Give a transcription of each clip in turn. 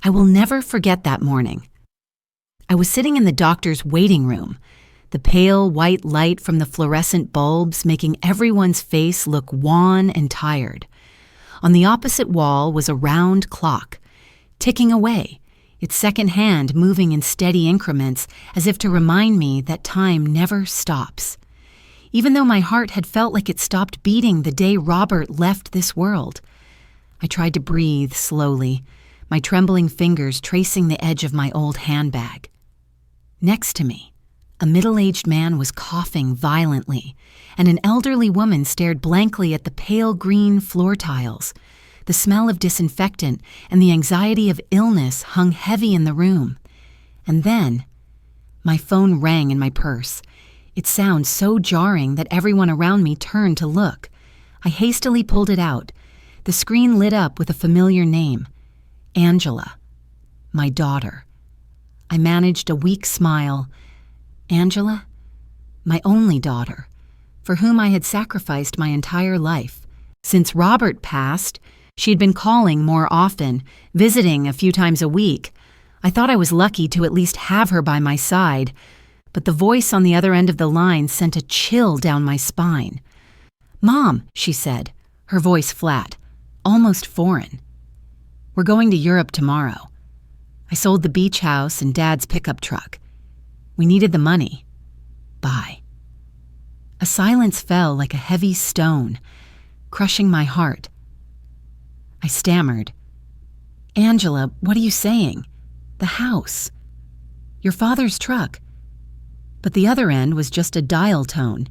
I will never forget that morning. I was sitting in the doctor's waiting room, the pale white light from the fluorescent bulbs making everyone's face look wan and tired. On the opposite wall was a round clock, ticking away, its second hand moving in steady increments as if to remind me that time never stops. Even though my heart had felt like it stopped beating the day Robert left this world. I tried to breathe slowly, my trembling fingers tracing the edge of my old handbag. Next to me, a middle-aged man was coughing violently, and an elderly woman stared blankly at the pale green floor tiles. The smell of disinfectant and the anxiety of illness hung heavy in the room. And then, my phone rang in my purse. Its sound so jarring that everyone around me turned to look. I hastily pulled it out. The screen lit up with a familiar name, Angela, my daughter. I managed a weak smile. Angela? My only daughter, for whom I had sacrificed my entire life. Since Robert passed, she'd been calling more often, visiting a few times a week. I thought I was lucky to at least have her by my side, but the voice on the other end of the line sent a chill down my spine. "Mom," she said, her voice flat, almost foreign. "We're going to Europe tomorrow. I sold the beach house and Dad's pickup truck. We needed the money. Bye." A silence fell like a heavy stone, crushing my heart. I stammered, "Angela, what are you saying? The house. Your father's truck." But the other end was just a dial tone.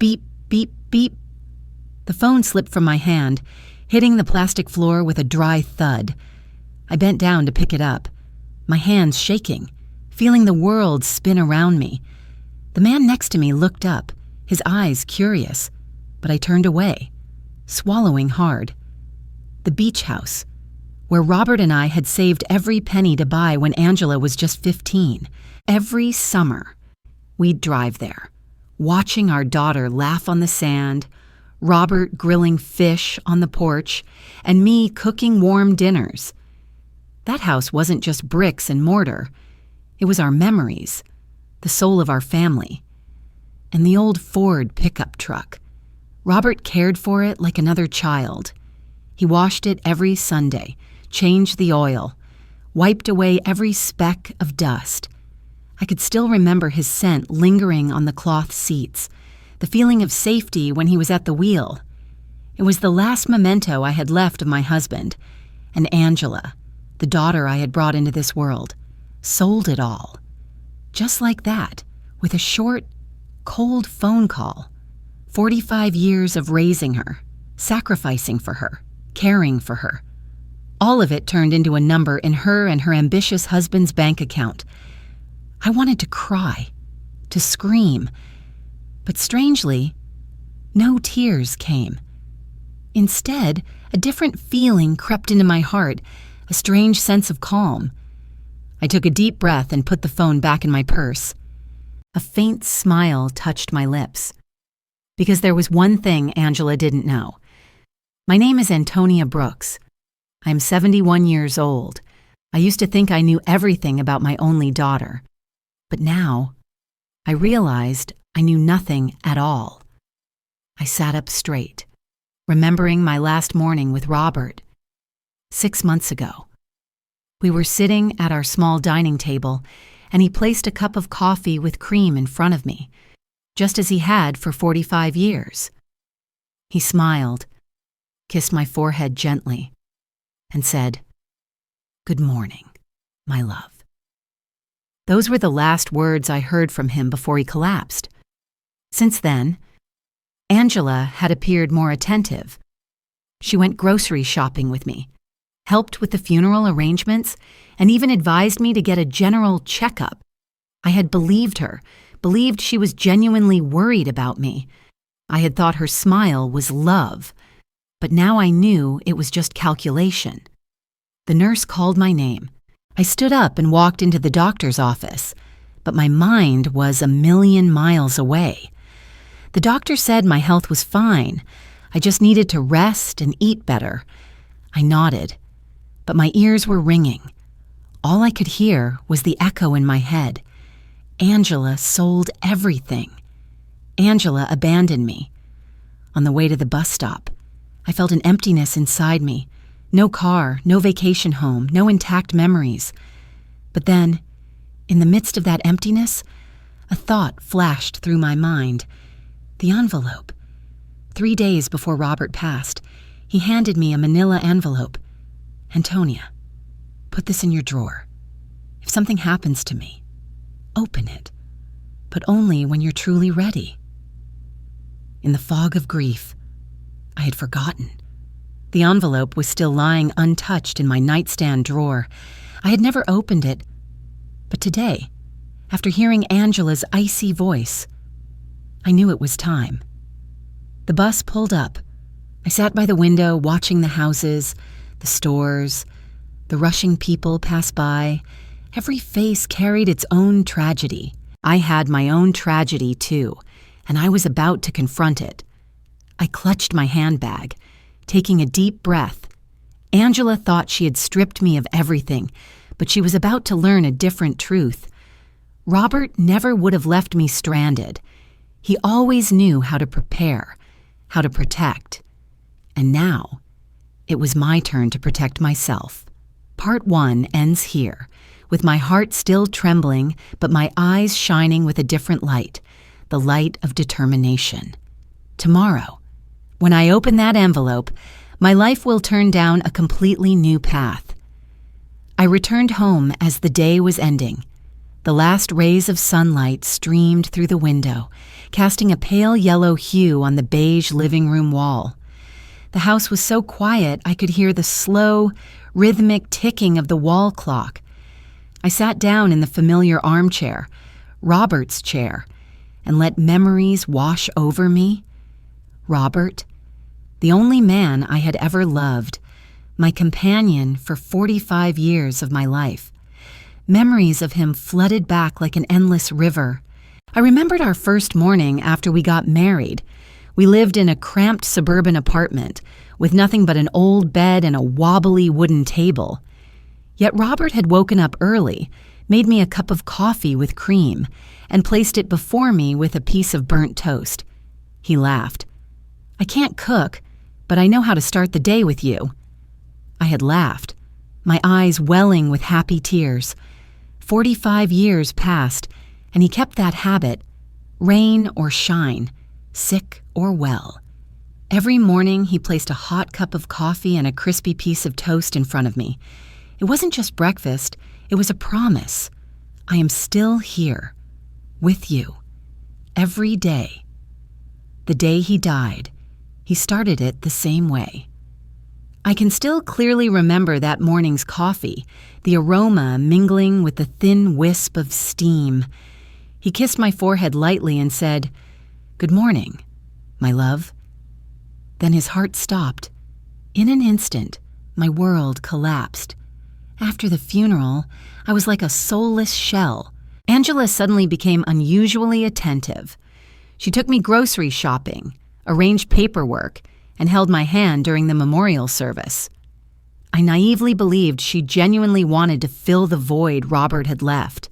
Beep, beep, beep. The phone slipped from my hand, hitting the plastic floor with a dry thud. I bent down to pick it up, my hands shaking, feeling the world spin around me. The man next to me looked up, his eyes curious, but I turned away, swallowing hard. The beach house, where Robert and I had saved every penny to buy when Angela was just 15. Every summer, we'd drive there, watching our daughter laugh on the sand, Robert grilling fish on the porch, and me cooking warm dinners. That house wasn't just bricks and mortar. It was our memories, the soul of our family. And the old Ford pickup truck. Robert cared for it like another child. He washed it every Sunday, changed the oil, wiped away every speck of dust. I could still remember his scent lingering on the cloth seats, the feeling of safety when he was at the wheel. It was the last memento I had left of my husband, and Angela, the daughter I had brought into this world, sold it all. Just like that, with a short, cold phone call. 45 years of raising her, sacrificing for her, caring for her. All of it turned into a number in her and her ambitious husband's bank account. I wanted to cry, to scream, but strangely, no tears came. Instead, a different feeling crept into my heart, a strange sense of calm. I took a deep breath and put the phone back in my purse. A faint smile touched my lips. Because there was one thing Angela didn't know. My name is Antonia Brooks. I am 71 years old. I used to think I knew everything about my only daughter. But now, I realized I knew nothing at all. I sat up straight, remembering my last morning with Robert. 6 months ago. We were sitting at our small dining table, and he placed a cup of coffee with cream in front of me, just as he had for 45 years. He smiled, kissed my forehead gently, and said, "Good morning, my love." Those were the last words I heard from him before he collapsed. Since then, Angela had appeared more attentive. She went grocery shopping with me, helped with the funeral arrangements, and even advised me to get a general checkup. I had believed her, believed she was genuinely worried about me. I had thought her smile was love, but now I knew it was just calculation. The nurse called my name. I stood up and walked into the doctor's office, but my mind was a million miles away. The doctor said my health was fine. I just needed to rest and eat better. I nodded, but my ears were ringing. All I could hear was the echo in my head. Angela sold everything. Angela abandoned me. On the way to the bus stop, I felt an emptiness inside me. No car, no vacation home, no intact memories. But then, in the midst of that emptiness, a thought flashed through my mind. The envelope. 3 days before Robert passed, he handed me a manila envelope. Antonia, put this in your drawer. If something happens to me, open it, but only when you're truly ready. In the fog of grief, I had forgotten. The envelope was still lying untouched in my nightstand drawer. I had never opened it, but today, after hearing Angela's icy voice, I knew it was time. The bus pulled up. I sat by the window watching the houses, the stores, the rushing people pass by. Every face carried its own tragedy. I had my own tragedy too, and I was about to confront it. I clutched my handbag, taking a deep breath. Angela thought she had stripped me of everything, but she was about to learn a different truth. Robert never would have left me stranded. He always knew how to prepare, how to protect. And now, it was my turn to protect myself. Part 1 ends here, with my heart still trembling, but my eyes shining with a different light, the light of determination. Tomorrow, when I open that envelope, my life will turn down a completely new path. I returned home as the day was ending. The last rays of sunlight streamed through the window, casting a pale yellow hue on the beige living room wall. The house was so quiet I could hear the slow, rhythmic ticking of the wall clock. I sat down in the familiar armchair, Robert's chair, and let memories wash over me. Robert, the only man I had ever loved, my companion for 45 years of my life. Memories of him flooded back like an endless river. I remembered our first morning after we got married. We lived in a cramped suburban apartment with nothing but an old bed and a wobbly wooden table. Yet Robert had woken up early, made me a cup of coffee with cream, and placed it before me with a piece of burnt toast. He laughed. "I can't cook, but I know how to start the day with you." I had laughed, my eyes welling with happy tears. 45 years passed, and he kept that habit, rain or shine, sick or well. Every morning he placed a hot cup of coffee and a crispy piece of toast in front of me. It wasn't just breakfast, it was a promise. I am still here, with you, every day. The day he died, he started it the same way. I can still clearly remember that morning's coffee, the aroma mingling with the thin wisp of steam. He kissed my forehead lightly and said, "Good morning, my love." Then his heart stopped. In an instant, my world collapsed. After the funeral, I was like a soulless shell. Angela suddenly became unusually attentive. She took me grocery shopping, arranged paperwork, and held my hand during the memorial service. I naively believed she genuinely wanted to fill the void Robert had left.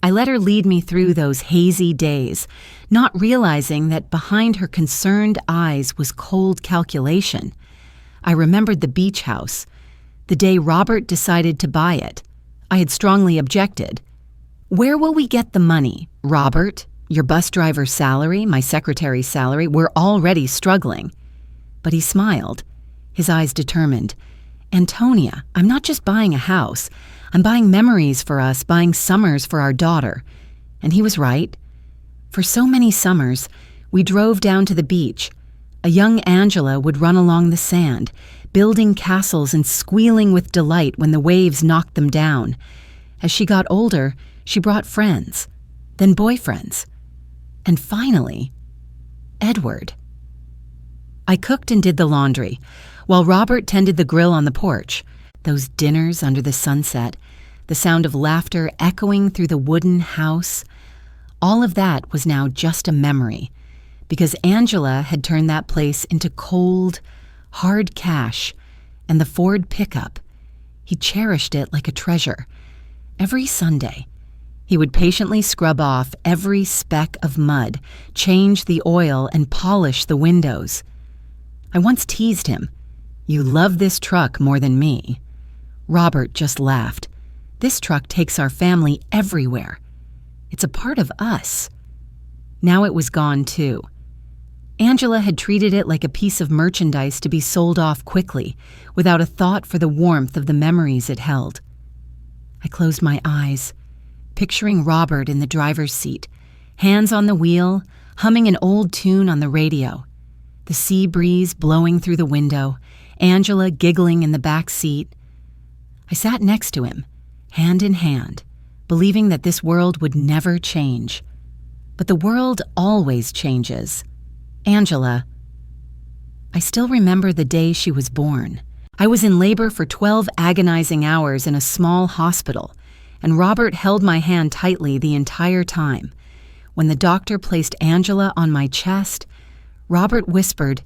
I let her lead me through those hazy days, not realizing that behind her concerned eyes was cold calculation. I remembered the beach house, the day Robert decided to buy it. I had strongly objected. "Where will we get the money, Robert? Your bus driver's salary, my secretary's salary, we're already struggling." But he smiled, his eyes determined. "Antonia, I'm not just buying a house. I'm buying memories for us, buying summers for our daughter." And he was right. For so many summers, we drove down to the beach. A young Angela would run along the sand, building castles and squealing with delight when the waves knocked them down. As she got older, she brought friends, then boyfriends, and finally, Edward. I cooked and did the laundry, while Robert tended the grill on the porch. Those dinners under the sunset, the sound of laughter echoing through the wooden house, all of that was now just a memory, because Angela had turned that place into cold, hard cash, and the Ford pickup. He cherished it like a treasure. Every Sunday, he would patiently scrub off every speck of mud, change the oil, and polish the windows. I once teased him, "You love this truck more than me." Robert just laughed. "This truck takes our family everywhere. It's a part of us." Now it was gone too. Angela had treated it like a piece of merchandise to be sold off quickly, without a thought for the warmth of the memories it held. I closed my eyes, picturing Robert in the driver's seat, hands on the wheel, humming an old tune on the radio, the sea breeze blowing through the window, Angela giggling in the back seat. I sat next to him, hand in hand, believing that this world would never change. But the world always changes. Angela. I still remember the day she was born. I was in labor for 12 agonizing hours in a small hospital, and Robert held my hand tightly the entire time. When the doctor placed Angela on my chest, Robert whispered,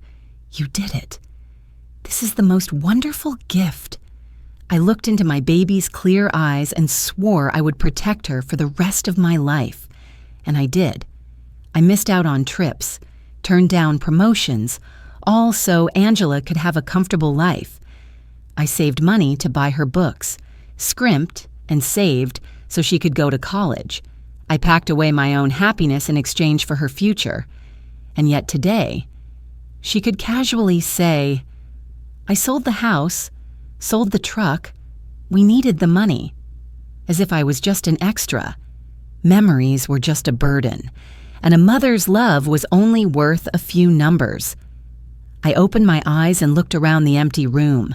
"You did it. This is the most wonderful gift." I looked into my baby's clear eyes and swore I would protect her for the rest of my life. And I did. I missed out on trips, turned down promotions, all so Angela could have a comfortable life. I saved money to buy her books, scrimped and saved so she could go to college. I packed away my own happiness in exchange for her future. And yet today, she could casually say, "I sold the house, sold the truck, we needed the money," as if I was just an extra. Memories were just a burden, and a mother's love was only worth a few numbers. I opened my eyes and looked around the empty room.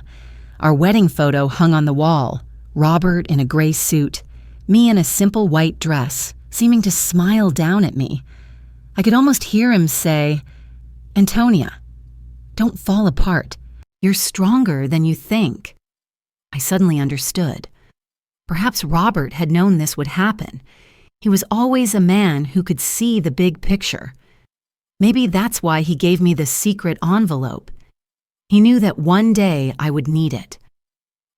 Our wedding photo hung on the wall, Robert in a gray suit, me in a simple white dress, seeming to smile down at me. I could almost hear him say, "Antonia, don't fall apart. You're stronger than you think." I suddenly understood. Perhaps Robert had known this would happen. He was always a man who could see the big picture. Maybe that's why he gave me the secret envelope. He knew that one day I would need it.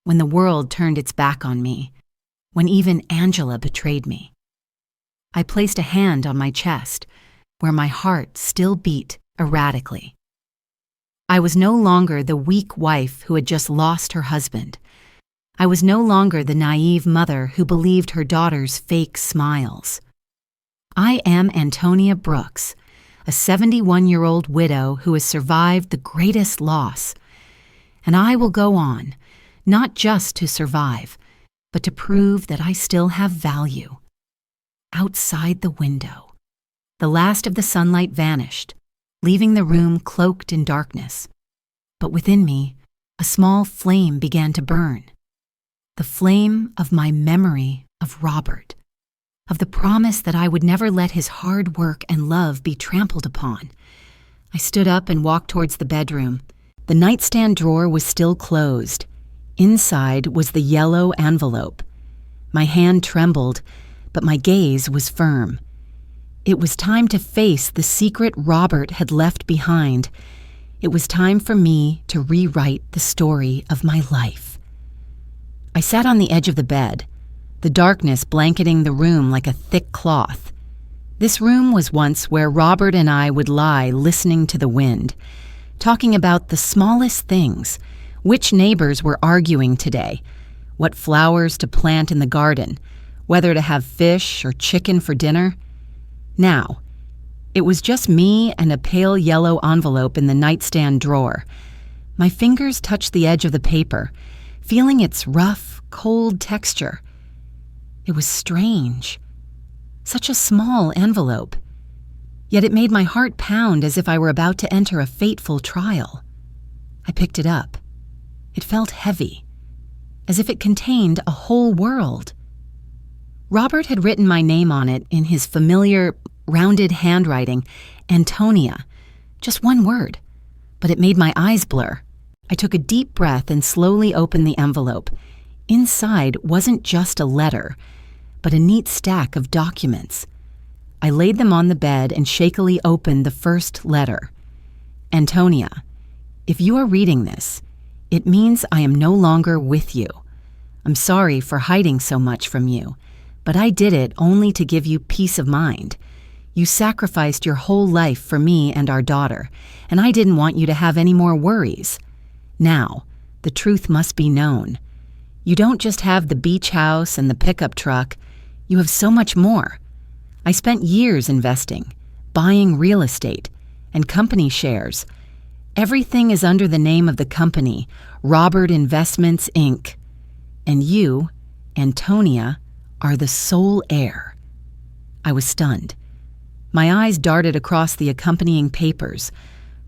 When the world turned its back on me, when even Angela betrayed me. I placed a hand on my chest, where my heart still beat erratically. I was no longer the weak wife who had just lost her husband. I was no longer the naive mother who believed her daughter's fake smiles. I am Antonia Brooks, a 71-year-old widow who has survived the greatest loss. And I will go on, not just to survive, but to prove that I still have value. Outside the window, the last of the sunlight vanished, leaving the room cloaked in darkness. But within me, a small flame began to burn. The flame of my memory of Robert, of the promise that I would never let his hard work and love be trampled upon. I stood up and walked towards the bedroom. The nightstand drawer was still closed. Inside was the yellow envelope. My hand trembled, but my gaze was firm. It was time to face the secret Robert had left behind. It was time for me to rewrite the story of my life. I sat on the edge of the bed, the darkness blanketing the room like a thick cloth. This room was once where Robert and I would lie listening to the wind, talking about the smallest things, which neighbors were arguing today, what flowers to plant in the garden, whether to have fish or chicken for dinner. Now, it was just me and a pale yellow envelope in the nightstand drawer. My fingers touched the edge of the paper, feeling its rough, cold texture. It was strange. Such a small envelope. Yet it made my heart pound as if I were about to enter a fateful trial. I picked it up. It felt heavy, as if it contained a whole world. Robert had written my name on it in his familiar, rounded handwriting, Antonia. Just one word, but it made my eyes blur. I took a deep breath and slowly opened the envelope. Inside wasn't just a letter, but a neat stack of documents. I laid them on the bed and shakily opened the first letter. Antonia, if you are reading this, it means I am no longer with you. I'm sorry for hiding so much from you, but I did it only to give you peace of mind. You sacrificed your whole life for me and our daughter, and I didn't want you to have any more worries. Now, the truth must be known. You don't just have the beach house and the pickup truck, you have so much more. I spent years investing, buying real estate, and company shares. Everything is under the name of the company, Robert Investments, Inc. And you, Antonia, are the sole heir. I was stunned. My eyes darted across the accompanying papers,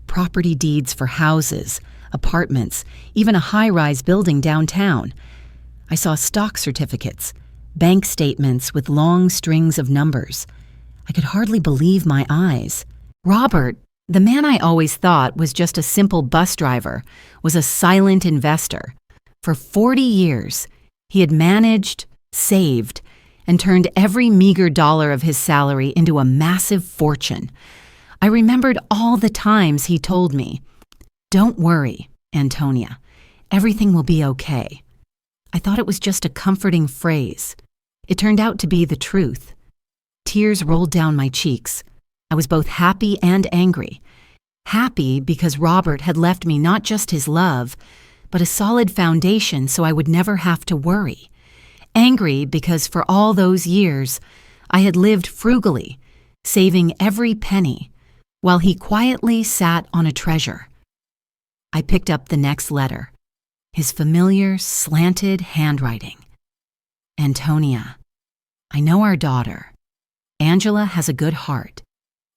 property deeds for houses, apartments, even a high-rise building downtown. I saw stock certificates, bank statements with long strings of numbers. I could hardly believe my eyes. Robert, the man I always thought was just a simple bus driver, was a silent investor. For 40 years, he had managed, saved, and turned every meager dollar of his salary into a massive fortune. I remembered all the times he told me, "Don't worry, Antonia. Everything will be okay." I thought it was just a comforting phrase. It turned out to be the truth. Tears rolled down my cheeks. I was both happy and angry. Happy because Robert had left me not just his love, but a solid foundation so I would never have to worry. Angry because for all those years, I had lived frugally, saving every penny, while he quietly sat on a treasure. I picked up the next letter, his familiar, slanted handwriting. "Antonia, I know our daughter. Angela has a good heart,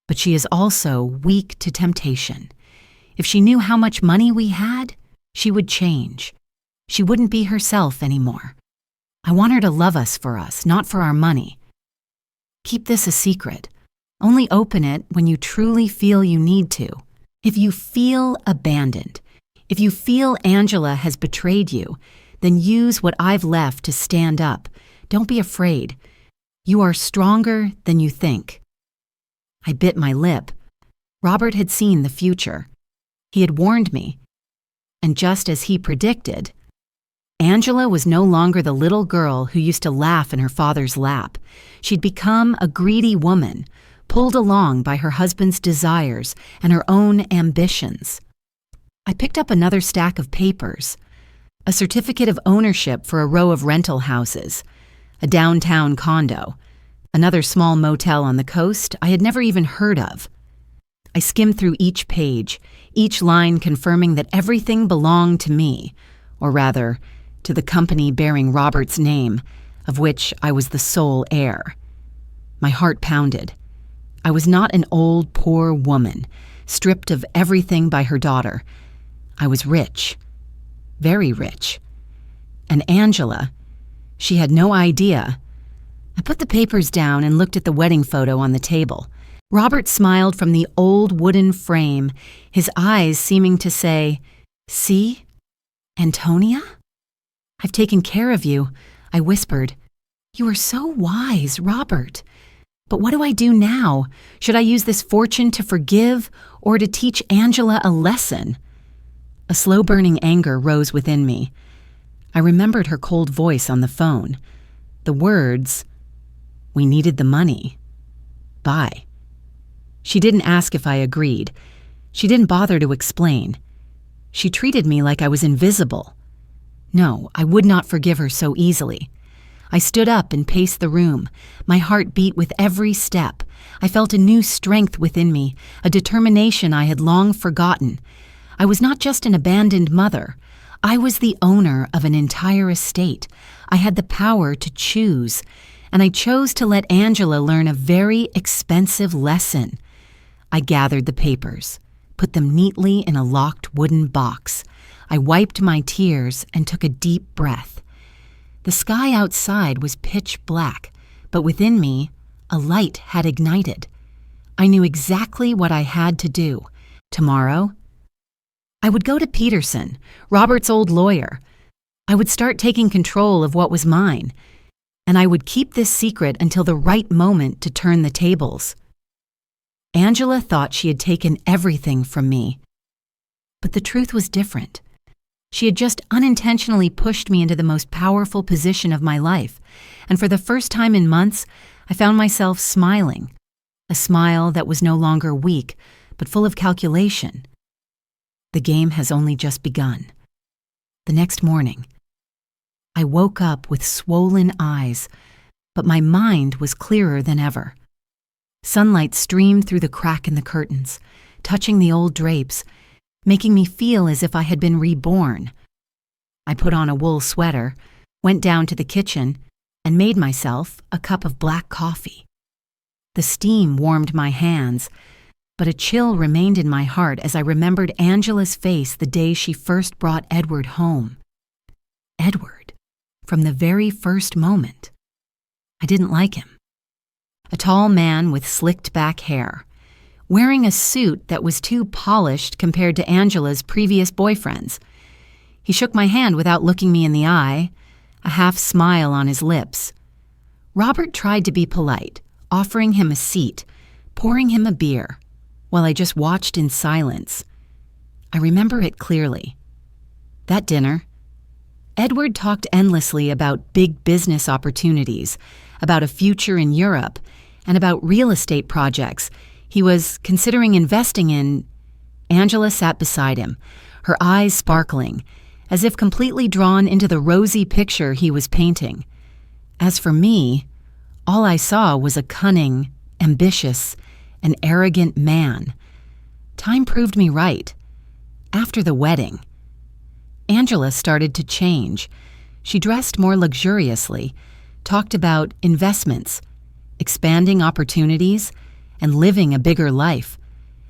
but she is also weak to temptation. If she knew how much money we had, she would change. She wouldn't be herself anymore. I want her to love us for us, not for our money. Keep this a secret. Only open it when you truly feel you need to. If you feel abandoned, if you feel Angela has betrayed you, then use what I've left to stand up. Don't be afraid. You are stronger than you think." I bit my lip. Robert had seen the future. He had warned me. And just as he predicted, Angela was no longer the little girl who used to laugh in her father's lap. She'd become a greedy woman, pulled along by her husband's desires and her own ambitions. I picked up another stack of papers, a certificate of ownership for a row of rental houses, a downtown condo, another small motel on the coast I had never even heard of. I skimmed through each page, each line confirming that everything belonged to me, or rather, to the company bearing Robert's name, of which I was the sole heir. My heart pounded. I was not an old, poor woman, stripped of everything by her daughter. I was rich, very rich. And Angela, she had no idea. I put the papers down and looked at the wedding photo on the table. Robert smiled from the old wooden frame, his eyes seeming to say, "See, Antonia? I've taken care of you," I whispered. "You are so wise, Robert. But what do I do now? Should I use this fortune to forgive or to teach Angela a lesson?" A slow-burning anger rose within me. I remembered her cold voice on the phone. The words, "We needed the money. Bye." She didn't ask if I agreed. She didn't bother to explain. She treated me like I was invisible. No, I would not forgive her so easily. I stood up and paced the room. My heart beat with every step. I felt a new strength within me, a determination I had long forgotten. I was not just an abandoned mother. I was the owner of an entire estate. I had the power to choose, and I chose to let Angela learn a very expensive lesson. I gathered the papers, put them neatly in a locked wooden box. I wiped my tears and took a deep breath. The sky outside was pitch black, but within me, a light had ignited. I knew exactly what I had to do. Tomorrow, I would go to Peterson, Robert's old lawyer. I would start taking control of what was mine, and I would keep this secret until the right moment to turn the tables. Angela thought she had taken everything from me, but the truth was different. She had just unintentionally pushed me into the most powerful position of my life, and for the first time in months, I found myself smiling. A smile that was no longer weak, but full of calculation. The game has only just begun. The next morning, I woke up with swollen eyes, but my mind was clearer than ever. Sunlight streamed through the crack in the curtains, touching the old drapes, making me feel as if I had been reborn. I put on a wool sweater, went down to the kitchen, and made myself a cup of black coffee. The steam warmed my hands, but a chill remained in my heart as I remembered Angela's face the day she first brought Edward home. Edward, from the very first moment. I didn't like him. A tall man with slicked back hair, wearing a suit that was too polished compared to Angela's previous boyfriends. He shook my hand without looking me in the eye, a half smile on his lips. Robert tried to be polite, offering him a seat, pouring him a beer, while I just watched in silence. I remember it clearly. That dinner, Edward talked endlessly about big business opportunities, about a future in Europe, and about real estate projects he was considering investing in. Angela sat beside him, her eyes sparkling, as if completely drawn into the rosy picture he was painting. As for me, all I saw was a cunning, ambitious, and arrogant man. Time proved me right. After the wedding, Angela started to change. She dressed more luxuriously, talked about investments, expanding opportunities, and living a bigger life.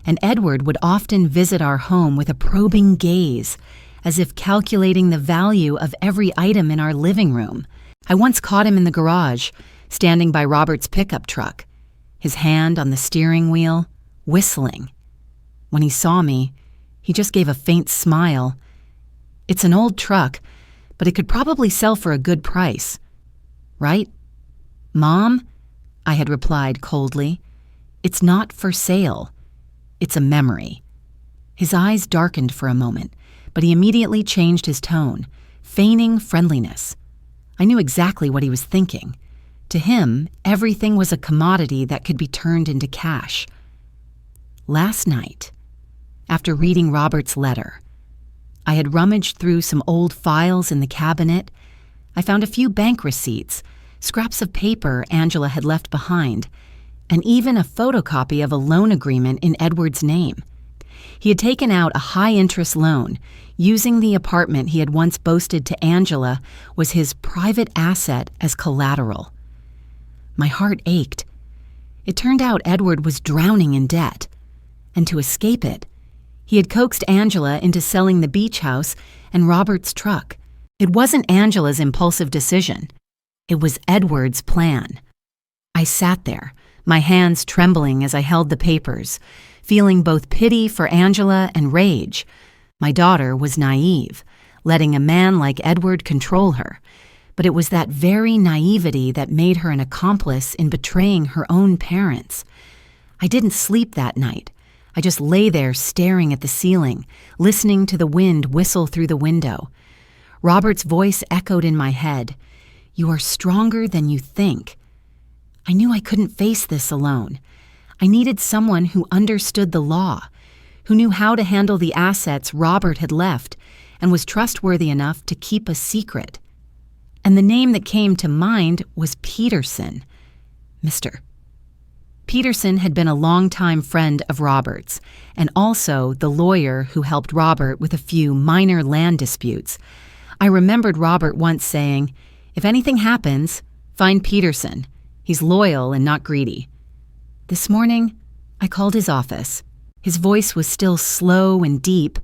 And Edward would often visit our home with a probing gaze, as if calculating the value of every item in our living room. I once caught him in the garage, standing by Robert's pickup truck, his hand on the steering wheel, whistling. When he saw me, he just gave a faint smile. It's an old truck, but it could probably sell for a good price. Right? Mom? I had replied coldly. It's not for sale. It's a memory. His eyes darkened for a moment, but he immediately changed his tone, feigning friendliness. I knew exactly what he was thinking. To him, everything was a commodity that could be turned into cash. Last night, after reading Robert's letter, I had rummaged through some old files in the cabinet. I found a few bank receipts, scraps of paper Angela had left behind, and even a photocopy of a loan agreement in Edward's name. He had taken out a high-interest loan, using the apartment he had once boasted to Angela was his private asset as collateral. My heart ached. It turned out Edward was drowning in debt, and to escape it, he had coaxed Angela into selling the beach house and Robert's truck. It wasn't Angela's impulsive decision. It was Edward's plan. I sat there, my hands trembling as I held the papers, feeling both pity for Angela and rage. My daughter was naive, letting a man like Edward control her, but it was that very naivety that made her an accomplice in betraying her own parents. I didn't sleep that night. I just lay there staring at the ceiling, listening to the wind whistle through the window. Robert's voice echoed in my head. You are stronger than you think. I knew I couldn't face this alone. I needed someone who understood the law, who knew how to handle the assets Robert had left, and was trustworthy enough to keep a secret. And the name that came to mind was Peterson. Mr. Peterson had been a longtime friend of Robert's, and also the lawyer who helped Robert with a few minor land disputes. I remembered Robert once saying, "If anything happens, find Peterson. He's loyal and not greedy." This morning, I called his office. His voice was still slow and deep,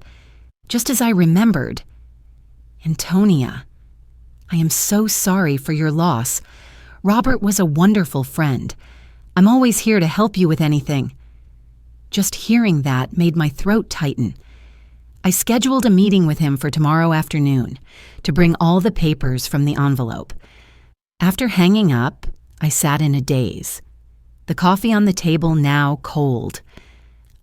just as I remembered. "Antonia, I am so sorry for your loss. Robert was a wonderful friend. I'm always here to help you with anything." Just hearing that made my throat tighten. I scheduled a meeting with him for tomorrow afternoon to bring all the papers from the envelope. After hanging up, I sat in a daze, the coffee on the table now cold.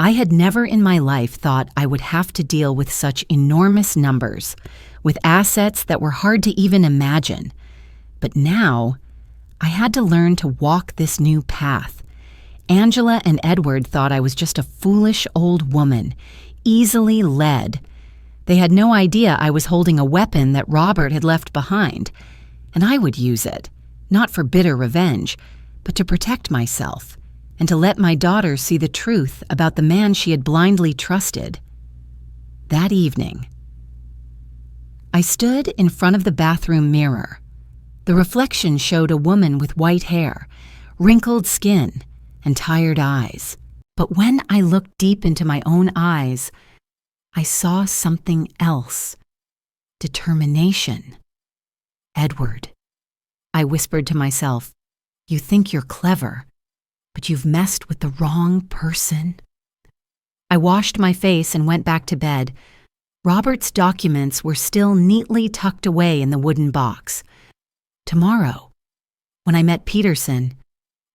I had never in my life thought I would have to deal with such enormous numbers, with assets that were hard to even imagine. But now, I had to learn to walk this new path. Angela and Edward thought I was just a foolish old woman, easily led. They had no idea I was holding a weapon that Robert had left behind, and I would use it, not for bitter revenge, but to protect myself, and to let my daughter see the truth about the man she had blindly trusted. That evening, I stood in front of the bathroom mirror. The reflection showed a woman with white hair, wrinkled skin, and tired eyes. But when I looked deep into my own eyes, I saw something else. Determination. Edward. I whispered to myself, "You think you're clever, but you've messed with the wrong person." I washed my face and went back to bed. Robert's documents were still neatly tucked away in the wooden box. Tomorrow, when I met Peterson,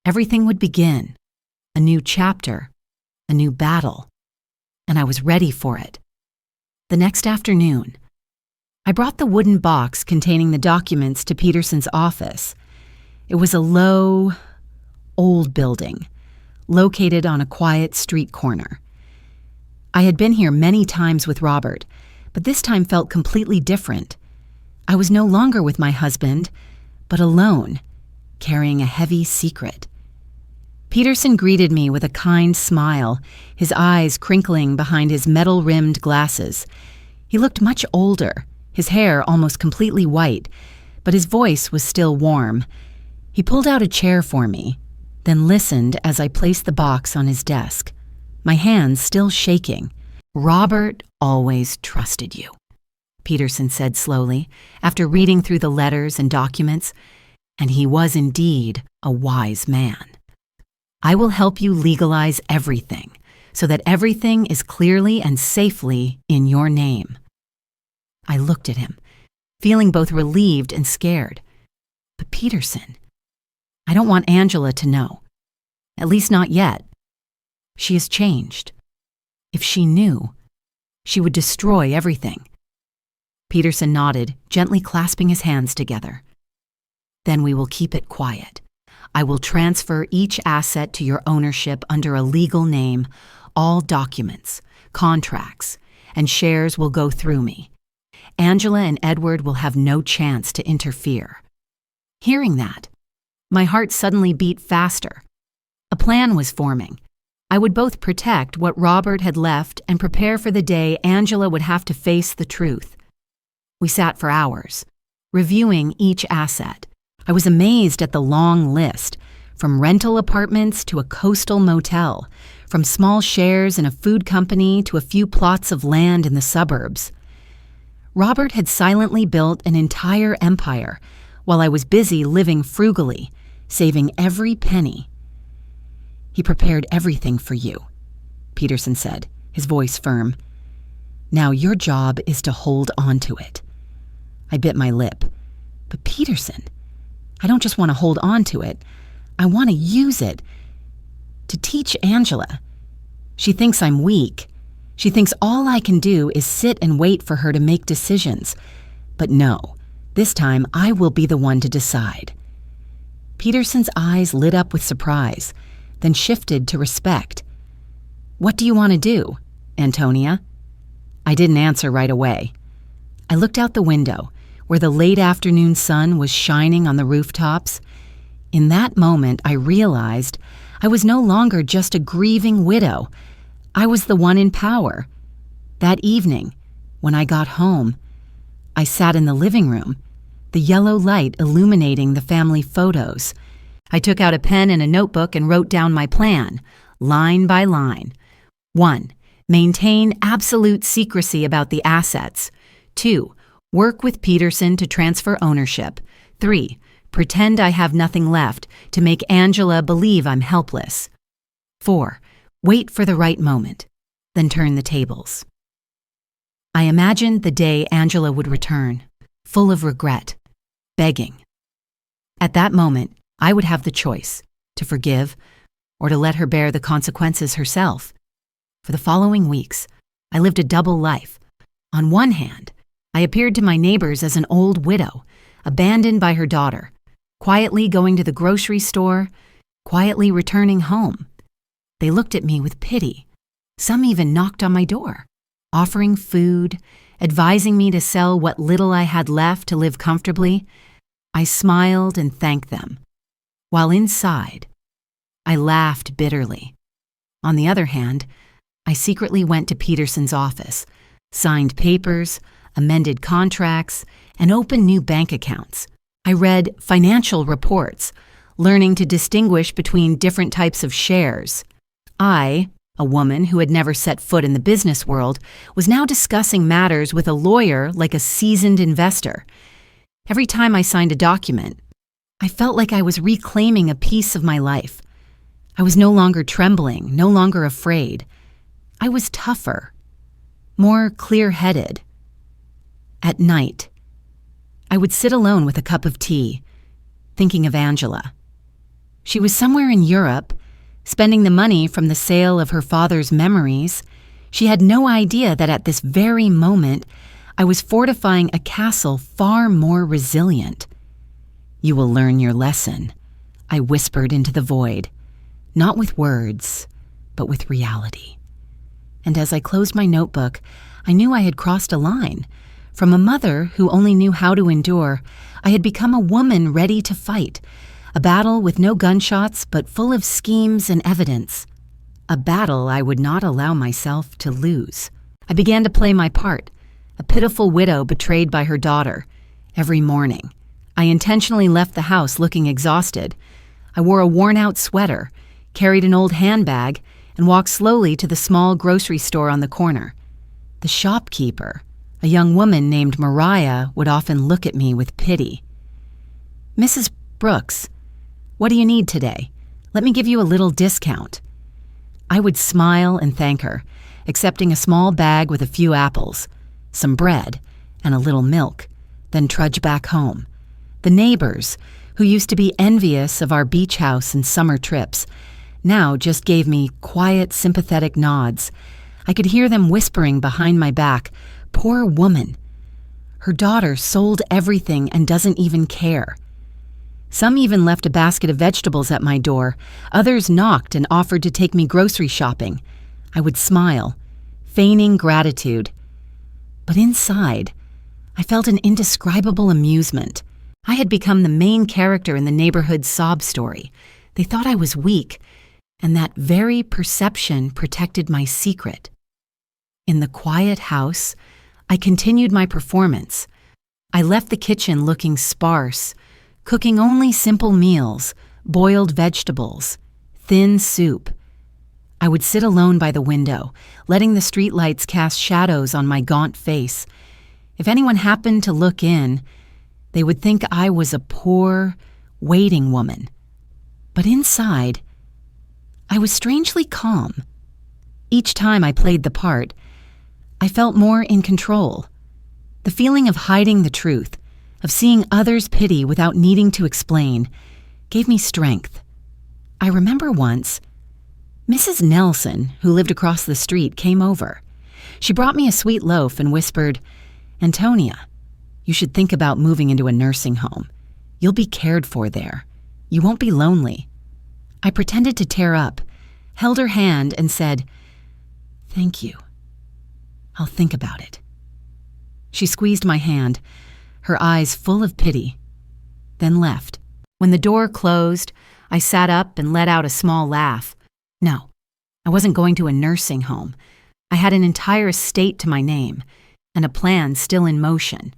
everything would begin. A new chapter, a new battle, and I was ready for it. The next afternoon, I brought the wooden box containing the documents to Peterson's office. It was a low, old building, located on a quiet street corner. I had been here many times with Robert, but this time felt completely different. I was no longer with my husband, but alone, carrying a heavy secret. Peterson greeted me with a kind smile, his eyes crinkling behind his metal-rimmed glasses. He looked much older, his hair almost completely white, but his voice was still warm. He pulled out a chair for me, then listened as I placed the box on his desk, my hands still shaking. "Robert always trusted you," Peterson said slowly, after reading through the letters and documents, "and he was indeed a wise man. I will help you legalize everything, so that everything is clearly and safely in your name." I looked at him, feeling both relieved and scared. "But Peterson, I don't want Angela to know. At least not yet. She has changed. If she knew, she would destroy everything." Peterson nodded, gently clasping his hands together. "Then we will keep it quiet. I will transfer each asset to your ownership under a legal name. All documents, contracts, and shares will go through me. Angela and Edward will have no chance to interfere." Hearing that, my heart suddenly beat faster. A plan was forming. I would both protect what Robert had left and prepare for the day Angela would have to face the truth. We sat for hours, reviewing each asset. I was amazed at the long list, from rental apartments to a coastal motel, from small shares in a food company to a few plots of land in the suburbs. Robert had silently built an entire empire, while I was busy living frugally, saving every penny. "He prepared everything for you," Peterson said, his voice firm. "Now your job is to hold on to it." I bit my lip. "But Peterson, I don't just want to hold on to it. I want to use it to teach Angela. She thinks I'm weak. She thinks all I can do is sit and wait for her to make decisions. But no, this time I will be the one to decide." Peterson's eyes lit up with surprise, then shifted to respect. "What do you want to do, Antonia?" I didn't answer right away. I looked out the window, where the late afternoon sun was shining on the rooftops. In that moment, I realized I was no longer just a grieving widow. I was the one in power. That evening, when I got home, I sat in the living room, the yellow light illuminating the family photos. I took out a pen and a notebook and wrote down my plan, line by line. 1. Maintain absolute secrecy about the assets. 2. Work with Peterson to transfer ownership. 3. Pretend I have nothing left to make Angela believe I'm helpless. 4. Wait for the right moment, then turn the tables. I imagined the day Angela would return, full of regret, begging. At that moment, I would have the choice to forgive or to let her bear the consequences herself. For the following weeks, I lived a double life. On one hand, I appeared to my neighbors as an old widow, abandoned by her daughter, quietly going to the grocery store, quietly returning home. They looked at me with pity. Some even knocked on my door, offering food, advising me to sell what little I had left to live comfortably. I smiled and thanked them, while inside, I laughed bitterly. On the other hand, I secretly went to Peterson's office, signed papers, amended contracts, and opened new bank accounts. I read financial reports, learning to distinguish between different types of shares. I, a woman who had never set foot in the business world, was now discussing matters with a lawyer like a seasoned investor. Every time I signed a document, I felt like I was reclaiming a piece of my life. I was no longer trembling, no longer afraid. I was tougher, more clear-headed. At night, I would sit alone with a cup of tea, thinking of Angela. She was somewhere in Europe, spending the money from the sale of her father's memories. She had no idea that at this very moment, I was fortifying a castle far more resilient. "You will learn your lesson," I whispered into the void, not with words, but with reality. And as I closed my notebook, I knew I had crossed a line. From a mother who only knew how to endure, I had become a woman ready to fight, a battle with no gunshots but full of schemes and evidence, a battle I would not allow myself to lose. I began to play my part, a pitiful widow betrayed by her daughter. Every morning, I intentionally left the house looking exhausted. I wore a worn-out sweater, carried an old handbag, and walked slowly to the small grocery store on the corner. The shopkeeper, a young woman named Mariah, would often look at me with pity. "Mrs. Brooks, what do you need today? Let me give you a little discount." I would smile and thank her, accepting a small bag with a few apples, some bread, and a little milk, then trudge back home. The neighbors, who used to be envious of our beach house and summer trips, now just gave me quiet, sympathetic nods. I could hear them whispering behind my back, "Poor woman. Her daughter sold everything and doesn't even care." Some even left a basket of vegetables at my door. Others knocked and offered to take me grocery shopping. I would smile, feigning gratitude. But inside, I felt an indescribable amusement. I had become the main character in the neighborhood sob story. They thought I was weak, and that very perception protected my secret. In the quiet house, I continued my performance. I left the kitchen looking sparse, cooking only simple meals, boiled vegetables, thin soup. I would sit alone by the window, letting the streetlights cast shadows on my gaunt face. If anyone happened to look in, they would think I was a poor, waiting woman. But inside, I was strangely calm. Each time I played the part, I felt more in control. The feeling of hiding the truth, of seeing others' pity without needing to explain, gave me strength. I remember once, Mrs. Nelson, who lived across the street, came over. She brought me a sweet loaf and whispered, "Antonia, you should think about moving into a nursing home. You'll be cared for there. You won't be lonely." I pretended to tear up, held her hand, and said, "Thank you. I'll think about it." She squeezed my hand, her eyes full of pity, then left. When the door closed, I sat up and let out a small laugh. No, I wasn't going to a nursing home. I had an entire estate to my name, and a plan still in motion.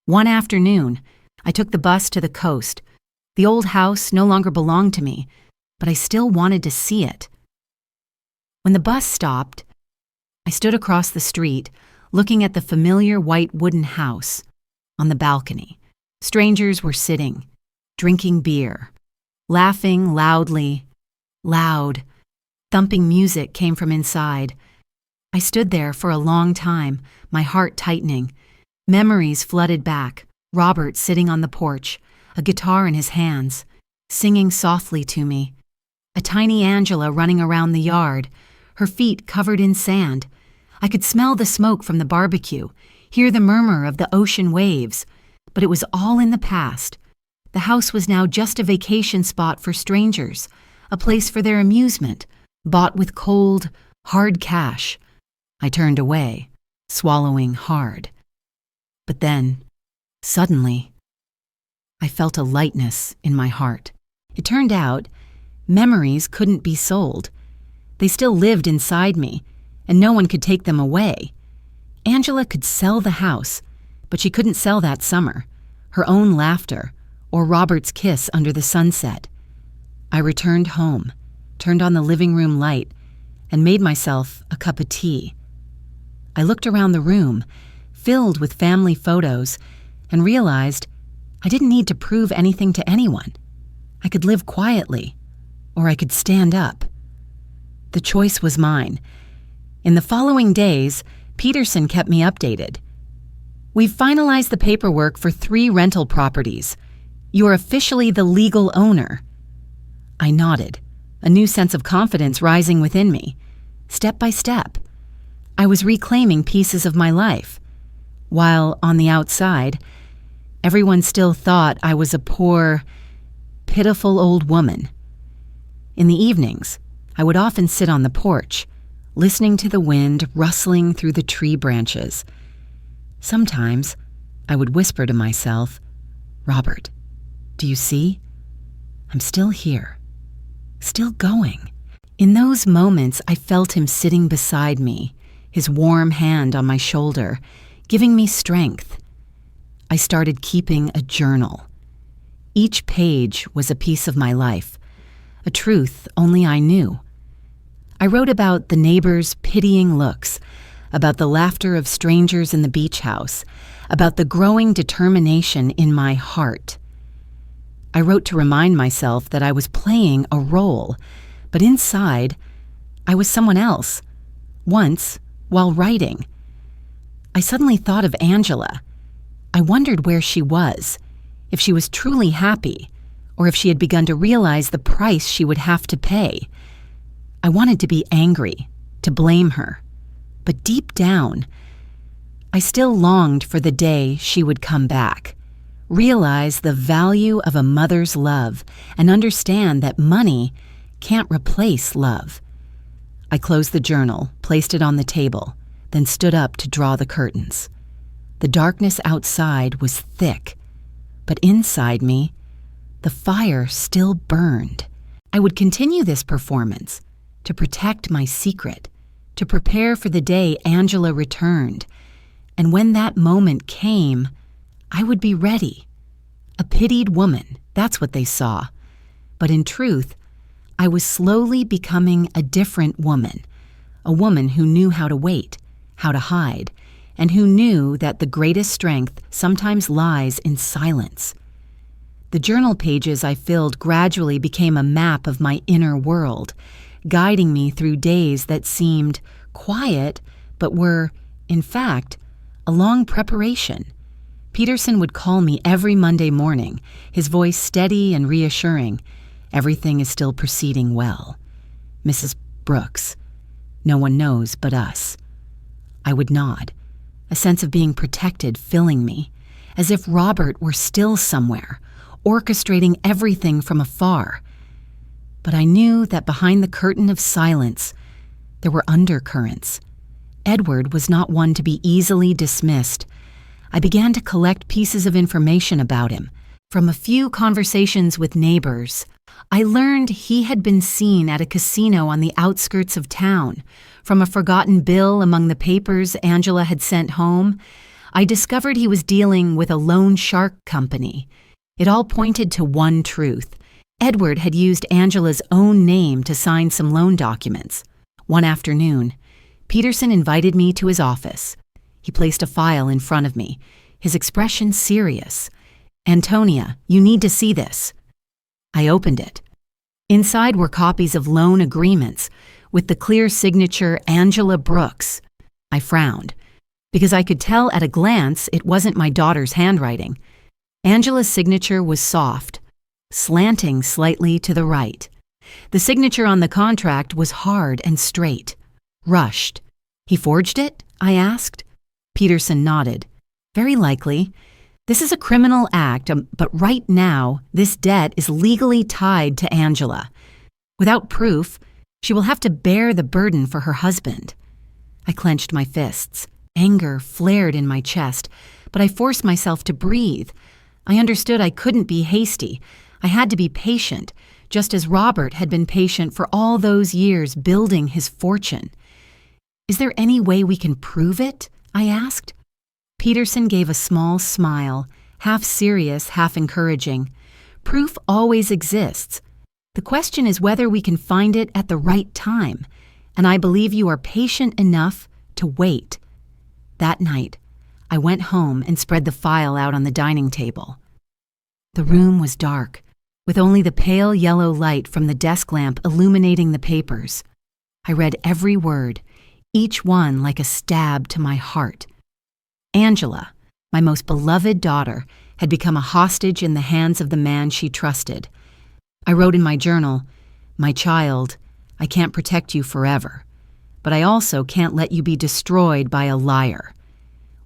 One afternoon, I took the bus to the coast. The old house no longer belonged to me, but I still wanted to see it. When the bus stopped, I stood across the street, looking at the familiar white wooden house. On the balcony, strangers were sitting, drinking beer, laughing loudly. Loud, thumping music came from inside. I stood there for a long time, my heart tightening. Memories flooded back. Robert sitting on the porch, a guitar in his hands, singing softly to me. A tiny Angela running around the yard, her feet covered in sand. I could smell the smoke from the barbecue, hear the murmur of the ocean waves, but it was all in the past. The house was now just a vacation spot for strangers, a place for their amusement, bought with cold, hard cash. I turned away, swallowing hard. But then, suddenly, I felt a lightness in my heart. It turned out, memories couldn't be sold. They still lived inside me, and no one could take them away. Angela could sell the house, but she couldn't sell that summer, her own laughter, or Robert's kiss under the sunset. I returned home, turned on the living room light, and made myself a cup of tea. I looked around the room, filled with family photos, and realized I didn't need to prove anything to anyone. I could live quietly, or I could stand up. The choice was mine. In the following days, Peterson kept me updated. "We've finalized the paperwork for 3 rental properties. You're officially the legal owner." I nodded, a new sense of confidence rising within me. Step by step, I was reclaiming pieces of my life, while on the outside, everyone still thought I was a poor, pitiful old woman. In the evenings, I would often sit on the porch, listening to the wind rustling through the tree branches. Sometimes, I would whisper to myself, "Robert, do you see? I'm still here, still going." In those moments, I felt him sitting beside me, his warm hand on my shoulder, giving me strength. I started keeping a journal. Each page was a piece of my life, a truth only I knew. I wrote about the neighbors' pitying looks, about the laughter of strangers in the beach house, about the growing determination in my heart. I wrote to remind myself that I was playing a role, but inside, I was someone else. Once, while writing, I suddenly thought of Angela. I wondered where she was, if she was truly happy, or if she had begun to realize the price she would have to pay. I wanted to be angry, to blame her, but deep down, I still longed for the day she would come back, realize the value of a mother's love, and understand that money can't replace love. I closed the journal, placed it on the table, then stood up to draw the curtains. The darkness outside was thick, but inside me, the fire still burned. I would continue this performance to protect my secret, to prepare for the day Angela returned. And when that moment came, I would be ready. A pitied woman, that's what they saw. But in truth, I was slowly becoming a different woman, a woman who knew how to wait, how to hide, and who knew that the greatest strength sometimes lies in silence. The journal pages I filled gradually became a map of my inner world, guiding me through days that seemed quiet but were, in fact, a long preparation. Peterson would call me every Monday morning, his voice steady and reassuring. "Everything is still proceeding well. Mrs. Brooks, no one knows but us." I would nod, a sense of being protected filling me, as if Robert were still somewhere, orchestrating everything from afar. But I knew that behind the curtain of silence, there were undercurrents. Edward was not one to be easily dismissed. I began to collect pieces of information about him. From a few conversations with neighbors, I learned he had been seen at a casino on the outskirts of town. From a forgotten bill among the papers Angela had sent home, I discovered he was dealing with a loan shark company. It all pointed to one truth. Edward had used Angela's own name to sign some loan documents. One afternoon, Peterson invited me to his office. He placed a file in front of me, his expression serious. "Antonia, you need to see this." I opened it. Inside were copies of loan agreements with the clear signature Angela Brooks. I frowned, because I could tell at a glance it wasn't my daughter's handwriting. Angela's signature was soft, slanting slightly to the right. The signature on the contract was hard and straight. rushed. He forged it? I asked. Peterson nodded. Very likely. This is a criminal act, but right now, this debt is legally tied to Angela. Without proof, she will have to bear the burden for her husband. I clenched my fists. Anger flared in my chest, but I forced myself to breathe. I understood I couldn't be hasty. I had to be patient, just as Robert had been patient for all those years building his fortune. Is there any way we can prove it? I asked. Peterson gave a small smile, half serious, half encouraging. Proof always exists. The question is whether we can find it at the right time, and I believe you are patient enough to wait. That night, I went home and spread the file out on the dining table. The room was dark, with only the pale yellow light from the desk lamp illuminating the papers. I read every word, each one like a stab to my heart. Angela, my most beloved daughter, had become a hostage in the hands of the man she trusted. I wrote in my journal, "My child, I can't protect you forever, but I also can't let you be destroyed by a liar.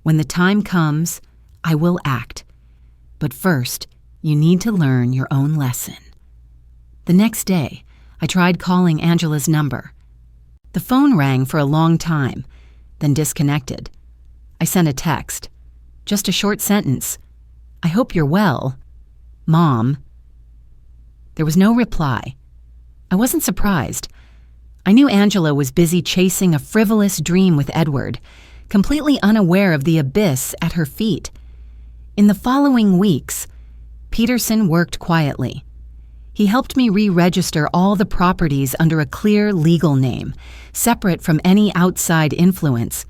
When the time comes, I will act. But first, you need to learn your own lesson." The next day, I tried calling Angela's number. The phone rang for a long time, then disconnected. I sent a text. Just a short sentence. "I hope you're well. Mom." There was no reply. I wasn't surprised. I knew Angela was busy chasing a frivolous dream with Edward, completely unaware of the abyss at her feet. In the following weeks, Peterson worked quietly. He helped me re-register all the properties under a clear legal name, separate from any outside influence.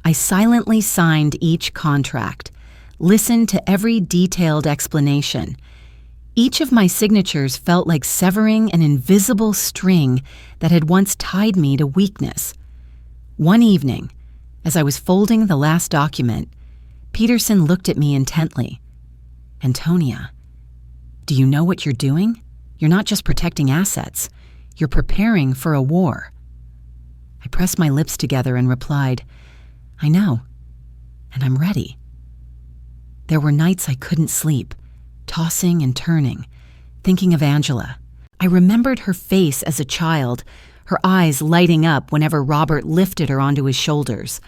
I silently signed each contract, listened to every detailed explanation. Each of my signatures felt like severing an invisible string that had once tied me to weakness. One evening, as I was folding the last document, Peterson looked at me intently. "Antonia, do you know what you're doing? You're not just protecting assets. You're preparing for a war." I pressed my lips together and replied, "I know, and I'm ready." There were nights I couldn't sleep, tossing and turning, thinking of Angela. I remembered her face as a child, her eyes lighting up whenever Robert lifted her onto his shoulders.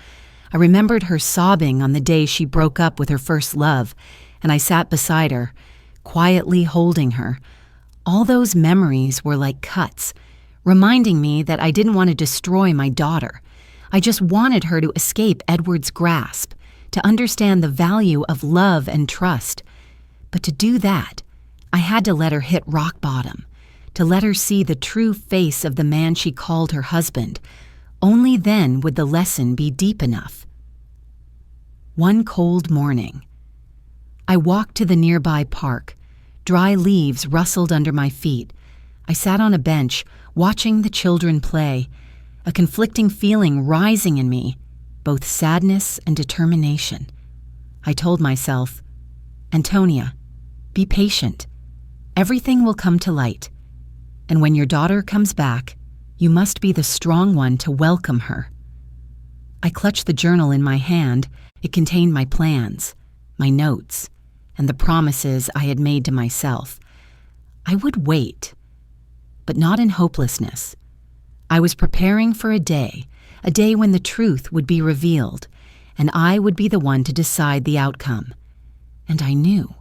I remembered her sobbing on the day she broke up with her first love, and I sat beside her, quietly holding her. All those memories were like cuts, reminding me that I didn't want to destroy my daughter. I just wanted her to escape Edward's grasp, to understand the value of love and trust. But to do that, I had to let her hit rock bottom, to let her see the true face of the man she called her husband. Only then would the lesson be deep enough. One cold morning, I walked to the nearby park. Dry leaves rustled under my feet. I sat on a bench, watching the children play, a conflicting feeling rising in me, both sadness and determination. I told myself, "Antonia, be patient. Everything will come to light. And when your daughter comes back, you must be the strong one to welcome her." I clutched the journal in my hand. It contained my plans, my notes, and the promises I had made to myself. I would wait, but not in hopelessness. I was preparing for a day when the truth would be revealed, and I would be the one to decide the outcome. And I knew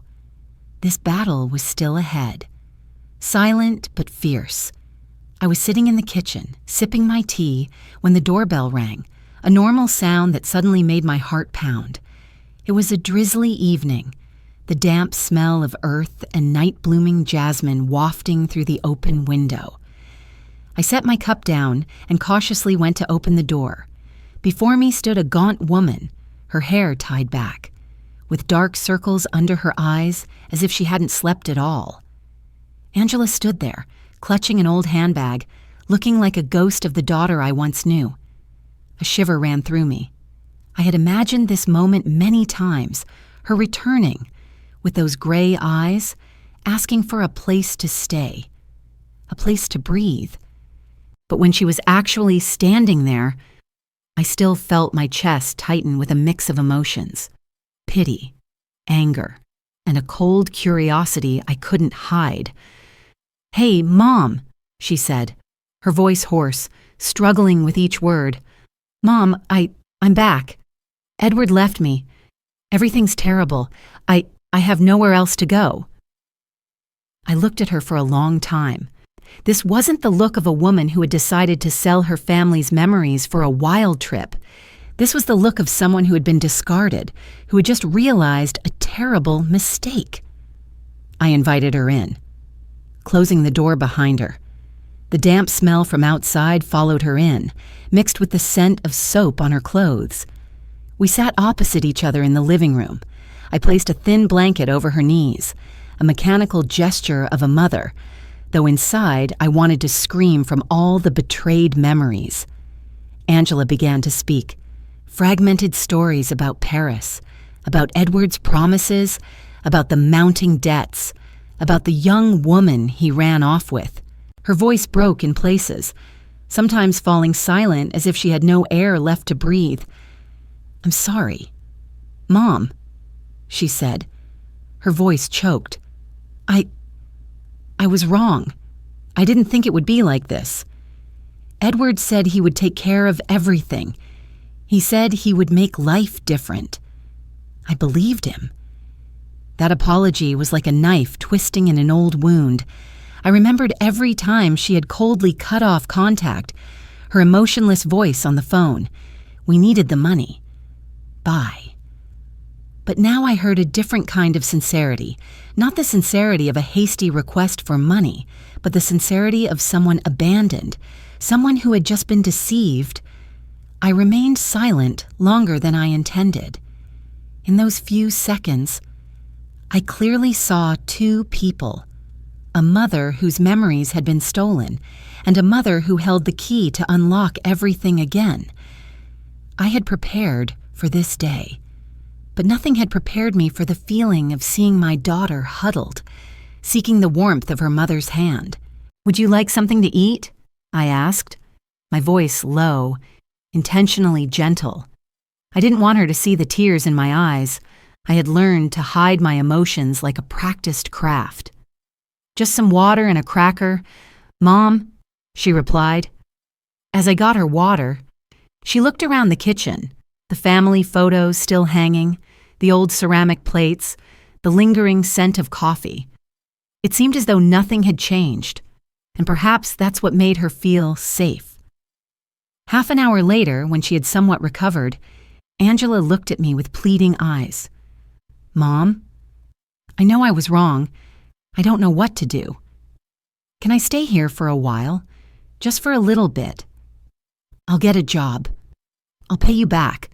this battle was still ahead, silent but fierce. I was sitting in the kitchen, sipping my tea, when the doorbell rang, a normal sound that suddenly made my heart pound. It was a drizzly evening, the damp smell of earth and night-blooming jasmine wafting through the open window. I set my cup down and cautiously went to open the door. Before me stood a gaunt woman, her hair tied back, with dark circles under her eyes as if she hadn't slept at all. Angela stood there, clutching an old handbag, looking like a ghost of the daughter I once knew. A shiver ran through me. I had imagined this moment many times, her returning, with those gray eyes, asking for a place to stay, a place to breathe. But when she was actually standing there, I still felt my chest tighten with a mix of emotions: pity, anger, and a cold curiosity I couldn't hide. "Hey, Mom," she said, her voice hoarse, struggling with each word. "Mom, I'm back. Edward left me. Everything's terrible. I have nowhere else to go." I looked at her for a long time. This wasn't the look of a woman who had decided to sell her family's memories for a wild trip. This was the look of someone who had been discarded, who had just realized a terrible mistake. I invited her in, closing the door behind her. The damp smell from outside followed her in, mixed with the scent of soap on her clothes. We sat opposite each other in the living room. I placed a thin blanket over her knees, a mechanical gesture of a mother, though inside I wanted to scream from all the betrayed memories. Angela began to speak, fragmented stories about Paris, about Edward's promises, about the mounting debts, about the young woman he ran off with. Her voice broke in places, sometimes falling silent as if she had no air left to breathe. "I'm sorry. Mom," she said. Her voice choked. I was wrong. I didn't think it would be like this. Edward said he would take care of everything. He said he would make life different. I believed him. That apology was like a knife twisting in an old wound. I remembered every time she had coldly cut off contact, her emotionless voice on the phone. We needed the money. Bye. But now I heard a different kind of sincerity, not the sincerity of a hasty request for money, but the sincerity of someone abandoned, someone who had just been deceived. I remained silent longer than I intended. In those few seconds, I clearly saw two people: a mother whose memories had been stolen, and a mother who held the key to unlock everything again. I had prepared for this day, but nothing had prepared me for the feeling of seeing my daughter huddled, seeking the warmth of her mother's hand. "Would you like something to eat?" I asked, my voice low, intentionally gentle. I didn't want her to see the tears in my eyes. I had learned to hide my emotions like a practiced craft. "Just some water and a cracker, Mom," she replied. As I got her water, she looked around the kitchen, the family photos still hanging, the old ceramic plates, the lingering scent of coffee. It seemed as though nothing had changed, and perhaps that's what made her feel safe. Half an hour later, when she had somewhat recovered, Angela looked at me with pleading eyes. "Mom, I know I was wrong. I don't know what to do. Can I stay here for a while? Just for a little bit. I'll get a job. I'll pay you back.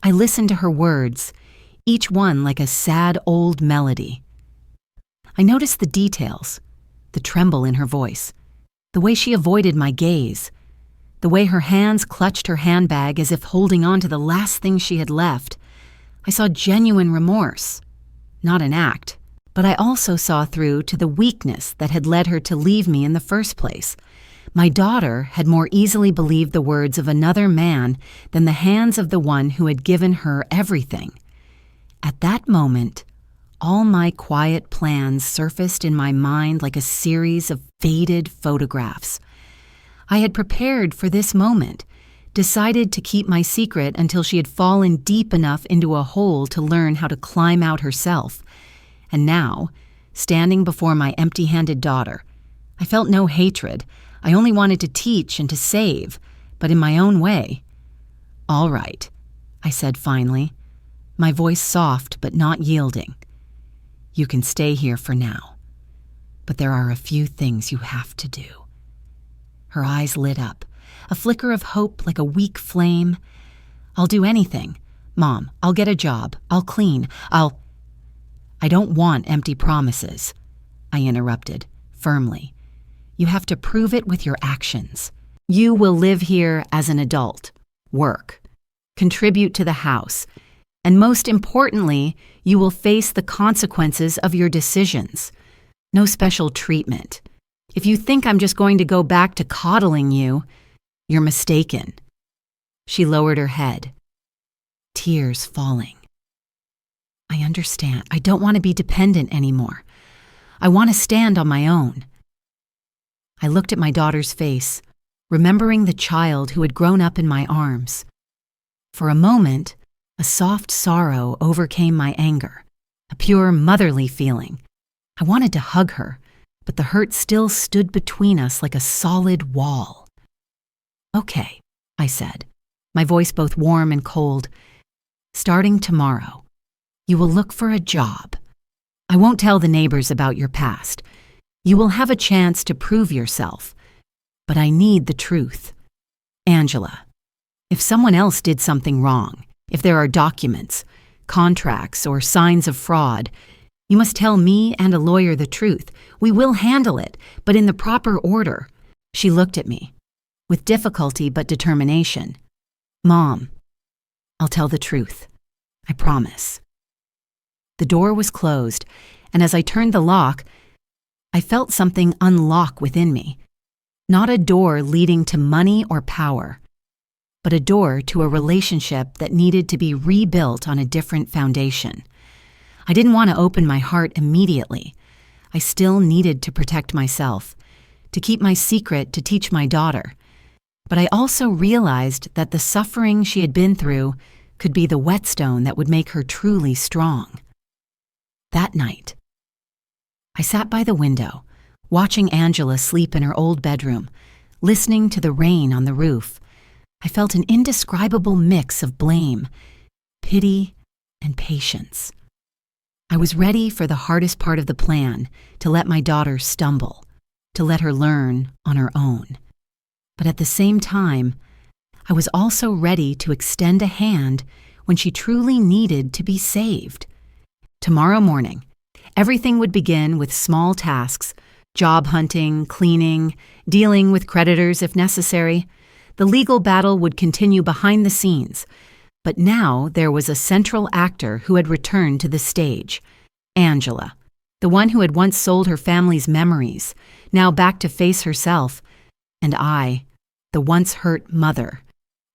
I listened to her words, each one like a sad old melody. I noticed the details, the tremble in her voice, the way she avoided my gaze, the way her hands clutched her handbag as if holding on to the last thing she had left. I saw genuine remorse, not an act, but I also saw through to the weakness that had led her to leave me in the first place. My daughter had more easily believed the words of another man than the hands of the one who had given her everything. At that moment, all my quiet plans surfaced in my mind like a series of faded photographs. I had prepared for this moment, decided to keep my secret until she had fallen deep enough into a hole to learn how to climb out herself. And now, standing before my empty-handed daughter, I felt no hatred. I only wanted to teach and to save, but in my own way. "All right," I said finally, my voice soft but not yielding. "You can stay here for now, but there are a few things you have to do." Her eyes lit up, a flicker of hope like a weak flame. "I'll do anything. Mom, I'll get a job. I'll clean. I don't want empty promises," I interrupted, firmly. "You have to prove it with your actions. You will live here as an adult, work, contribute to the house, and most importantly, you will face the consequences of your decisions. No special treatment. If you think I'm just going to go back to coddling you, You're mistaken." She lowered her head, tears falling. "I understand. I don't want to be dependent anymore. I want to stand on my own." I looked at my daughter's face, remembering the child who had grown up in my arms. For a moment, a soft sorrow overcame my anger, a pure motherly feeling. I wanted to hug her, but the hurt still stood between us like a solid wall. "Okay," I said, my voice both warm and cold. "Starting tomorrow, you will look for a job. I won't tell the neighbors about your past. You will have a chance to prove yourself. But I need the truth. Angela, if someone else did something wrong, if there are documents, contracts, or signs of fraud, you must tell me and a lawyer the truth. We will handle it, but in the proper order." She looked at me, with difficulty but determination. "Mom, I'll tell the truth. I promise." The door was closed, and as I turned the lock, I felt something unlock within me. Not a door leading to money or power, but a door to a relationship that needed to be rebuilt on a different foundation. I didn't want to open my heart immediately. I still needed to protect myself, to keep my secret to teach my daughter. But I also realized that the suffering she had been through could be the whetstone that would make her truly strong. That night, I sat by the window, watching Angela sleep in her old bedroom, listening to the rain on the roof. I felt an indescribable mix of blame, pity, and patience. I was ready for the hardest part of the plan, to let my daughter stumble, to let her learn on her own. But at the same time, I was also ready to extend a hand when she truly needed to be saved. Tomorrow morning, everything would begin with small tasks: job hunting, cleaning, dealing with creditors if necessary. The legal battle would continue behind the scenes, but now there was a central actor who had returned to the stage. Angela, the one who had once sold her family's memories, now back to face herself, and I, the once hurt mother,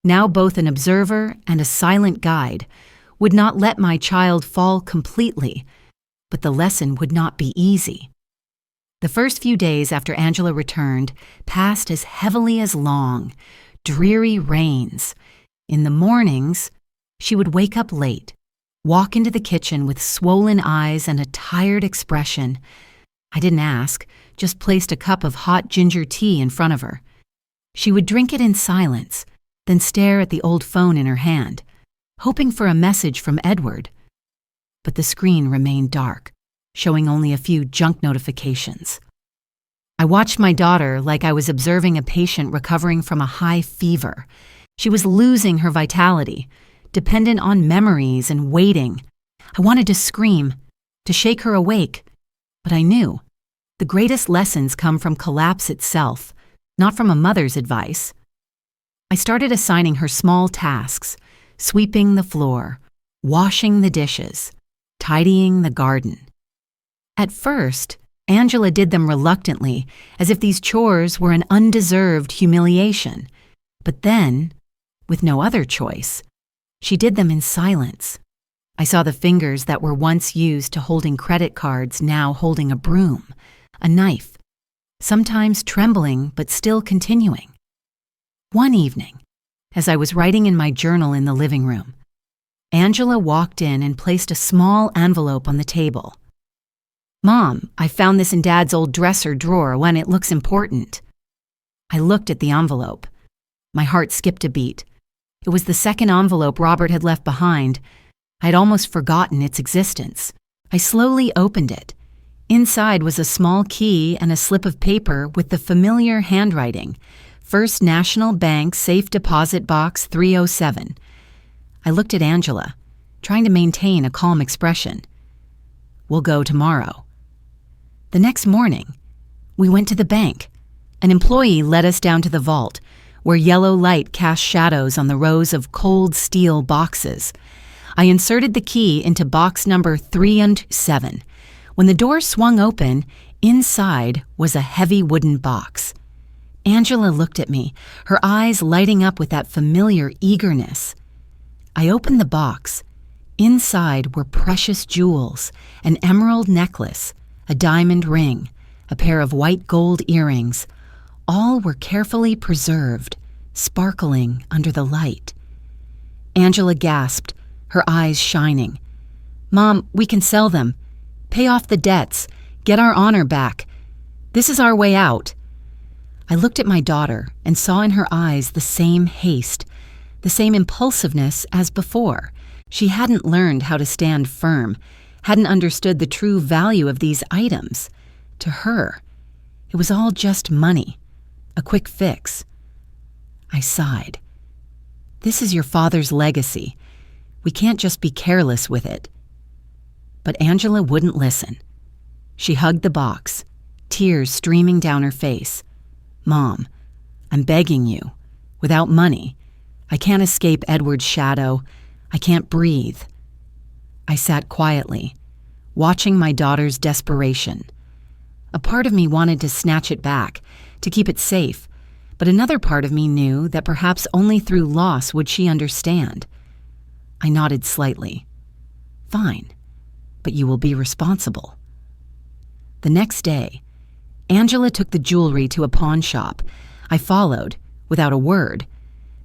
now both an observer and a silent guide, would not let my child fall completely, but the lesson would not be easy. The first few days after Angela returned passed as heavily as long, dreary rains. In the mornings, she would wake up late, walk into the kitchen with swollen eyes and a tired expression. I didn't ask, just placed a cup of hot ginger tea in front of her. She would drink it in silence, then stare at the old phone in her hand, hoping for a message from Edward. But the screen remained dark, showing only a few junk notifications. I watched my daughter like I was observing a patient recovering from a high fever. She was losing her vitality, dependent on memories and waiting. I wanted to scream, to shake her awake, but I knew the greatest lessons come from collapse itself, not from a mother's advice. I started assigning her small tasks: sweeping the floor, washing the dishes, tidying the garden. At first, Angela did them reluctantly, as if these chores were an undeserved humiliation. But then, with no other choice, she did them in silence. I saw the fingers that were once used to holding credit cards now holding a broom, a knife, sometimes trembling but still continuing. One evening, as I was writing in my journal in the living room, Angela walked in and placed a small envelope on the table. "Mom, I found this in Dad's old dresser drawer when it looks important." I looked at the envelope. My heart skipped a beat. It was the second envelope Robert had left behind. I had almost forgotten its existence. I slowly opened it. Inside was a small key and a slip of paper with the familiar handwriting: First National Bank Safe Deposit Box 307. I looked at Angela, trying to maintain a calm expression. "We'll go tomorrow." The next morning, we went to the bank. An employee led us down to the vault, where yellow light cast shadows on the rows of cold steel boxes. I inserted the key into box number 307. When the door swung open, inside was a heavy wooden box. Angela looked at me, her eyes lighting up with that familiar eagerness. I opened the box. Inside were precious jewels, an emerald necklace, a diamond ring, a pair of white gold earrings. All were carefully preserved, sparkling under the light. Angela gasped, her eyes shining. "Mom, we can sell them. Pay off the debts. Get our honor back. This is our way out." I looked at my daughter and saw in her eyes the same haste, the same impulsiveness as before. She hadn't learned how to stand firm, hadn't understood the true value of these items. To her, it was all just money, a quick fix. I sighed. "This is your father's legacy. We can't just be careless with it." But Angela wouldn't listen. She hugged the box, tears streaming down her face. "Mom, I'm begging you. Without money, I can't escape Edward's shadow. I can't breathe." I sat quietly, watching my daughter's desperation. A part of me wanted to snatch it back, to keep it safe, but another part of me knew that perhaps only through loss would she understand. I nodded slightly. "Fine, but you will be responsible." The next day, Angela took the jewelry to a pawn shop. I followed, without a word.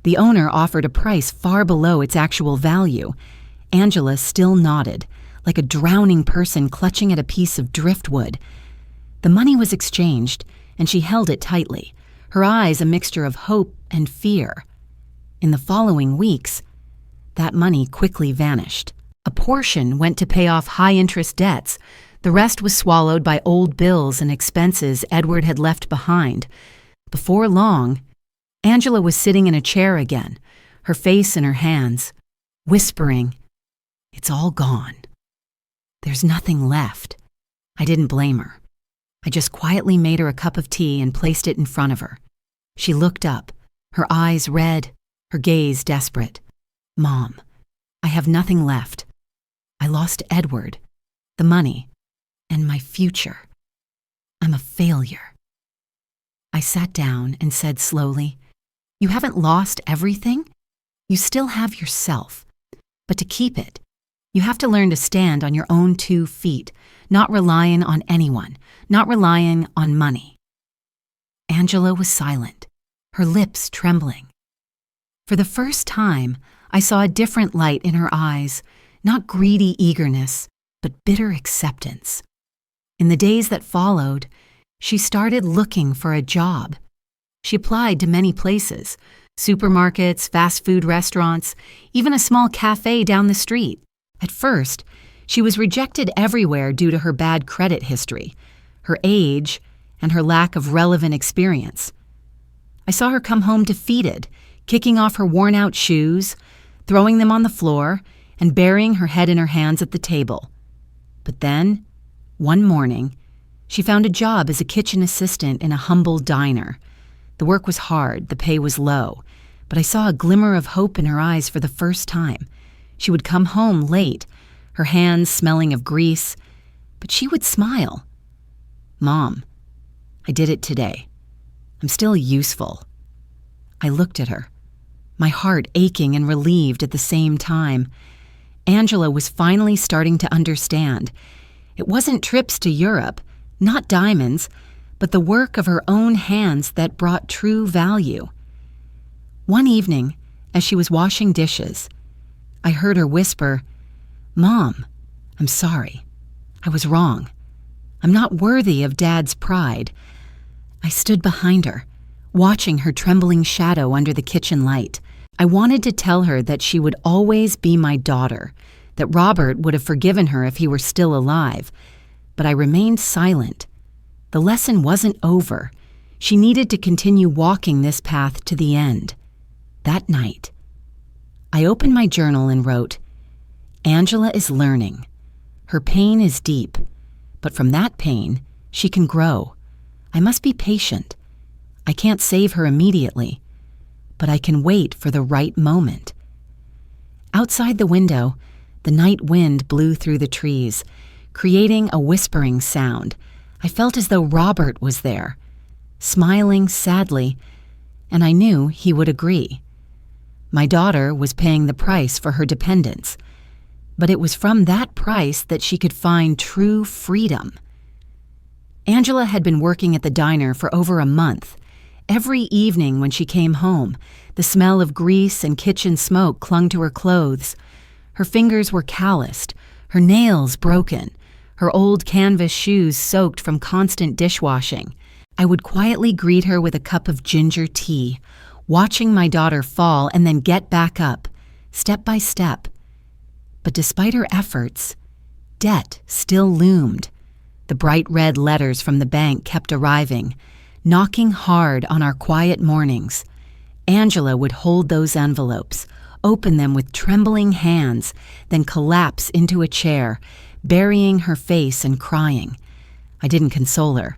The owner offered a price far below its actual value. Angela still nodded, like a drowning person clutching at a piece of driftwood. The money was exchanged, and she held it tightly, her eyes a mixture of hope and fear. In the following weeks, that money quickly vanished. A portion went to pay off high-interest debts. The rest was swallowed by old bills and expenses Edward had left behind. Before long, Angela was sitting in a chair again, her face in her hands, whispering, "It's all gone. There's nothing left." I didn't blame her. I just quietly made her a cup of tea and placed it in front of her. She looked up, her eyes red, her gaze desperate. "Mom, I have nothing left. I lost Edward, the money, and my future. I'm a failure." I sat down and said slowly, "You haven't lost everything. You still have yourself. But to keep it, you have to learn to stand on your own 2 feet, not relying on anyone, not relying on money." Angela was silent, her lips trembling. For the first time, I saw a different light in her eyes, not greedy eagerness, but bitter acceptance. In the days that followed, she started looking for a job. She applied to many places, supermarkets, fast food restaurants, even a small cafe down the street. At first, she was rejected everywhere due to her bad credit history, her age, and her lack of relevant experience. I saw her come home defeated, kicking off her worn-out shoes, throwing them on the floor, and burying her head in her hands at the table. But then, one morning, she found a job as a kitchen assistant in a humble diner. The work was hard, the pay was low, but I saw a glimmer of hope in her eyes for the first time. She would come home late, her hands smelling of grease, but she would smile. "Mom, I did it today. I'm still useful." I looked at her, my heart aching and relieved at the same time. Angela was finally starting to understand. It wasn't trips to Europe, not diamonds, but the work of her own hands that brought true value. One evening, as she was washing dishes, I heard her whisper, "Mom, I'm sorry. I was wrong. I'm not worthy of Dad's pride." I stood behind her, watching her trembling shadow under the kitchen light. I wanted to tell her that she would always be my daughter, that Robert would have forgiven her if he were still alive, but I remained silent. The lesson wasn't over. She needed to continue walking this path to the end. That night, I opened my journal and wrote, "Angela is learning. Her pain is deep, but from that pain, she can grow. I must be patient. I can't save her immediately, but I can wait for the right moment." Outside the window, the night wind blew through the trees, creating a whispering sound. I felt as though Robert was there. smiling sadly, and I knew he would agree. My daughter was paying the price for her dependence, but it was from that price that she could find true freedom. Angela had been working at the diner for over a month. Every evening when she came home, the smell of grease and kitchen smoke clung to her clothes. Her fingers were calloused, her nails broken, her old canvas shoes soaked from constant dishwashing. I would quietly greet her with a cup of ginger tea, watching my daughter fall and then get back up, step by step. But despite her efforts, debt still loomed. The bright red letters from the bank kept arriving, knocking hard on our quiet mornings. Angela would hold those envelopes, open them with trembling hands, then collapse into a chair, burying her face and crying. I didn't console her.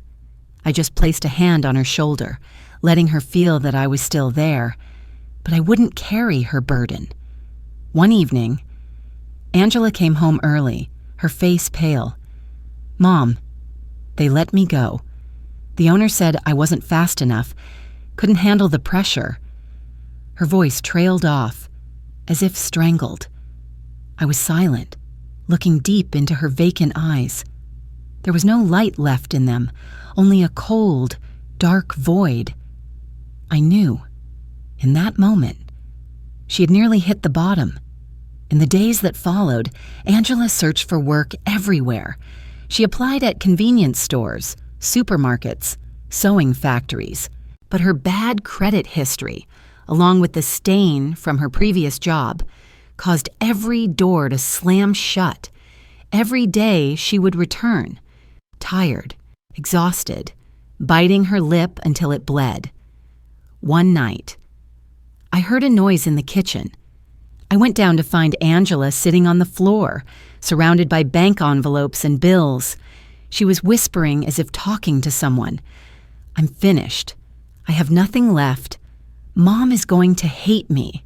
I just placed a hand on her shoulder, letting her feel that I was still there, but I wouldn't carry her burden. One evening, Angela came home early, her face pale. "Mom, they let me go. The owner said I wasn't fast enough, couldn't handle the pressure." Her voice trailed off, as if strangled. I was silent, looking deep into her vacant eyes. There was no light left in them, only a cold, dark void. I knew, in that moment, she had nearly hit the bottom. In the days that followed, Angela searched for work everywhere. She applied at convenience stores, supermarkets, sewing factories. But her bad credit history, along with the stain from her previous job, caused every door to slam shut. Every day she would return, tired, exhausted, biting her lip until it bled. One night, I heard a noise in the kitchen. I went down to find Angela sitting on the floor, surrounded by bank envelopes and bills. She was whispering as if talking to someone. "I'm finished. I have nothing left. Mom is going to hate me."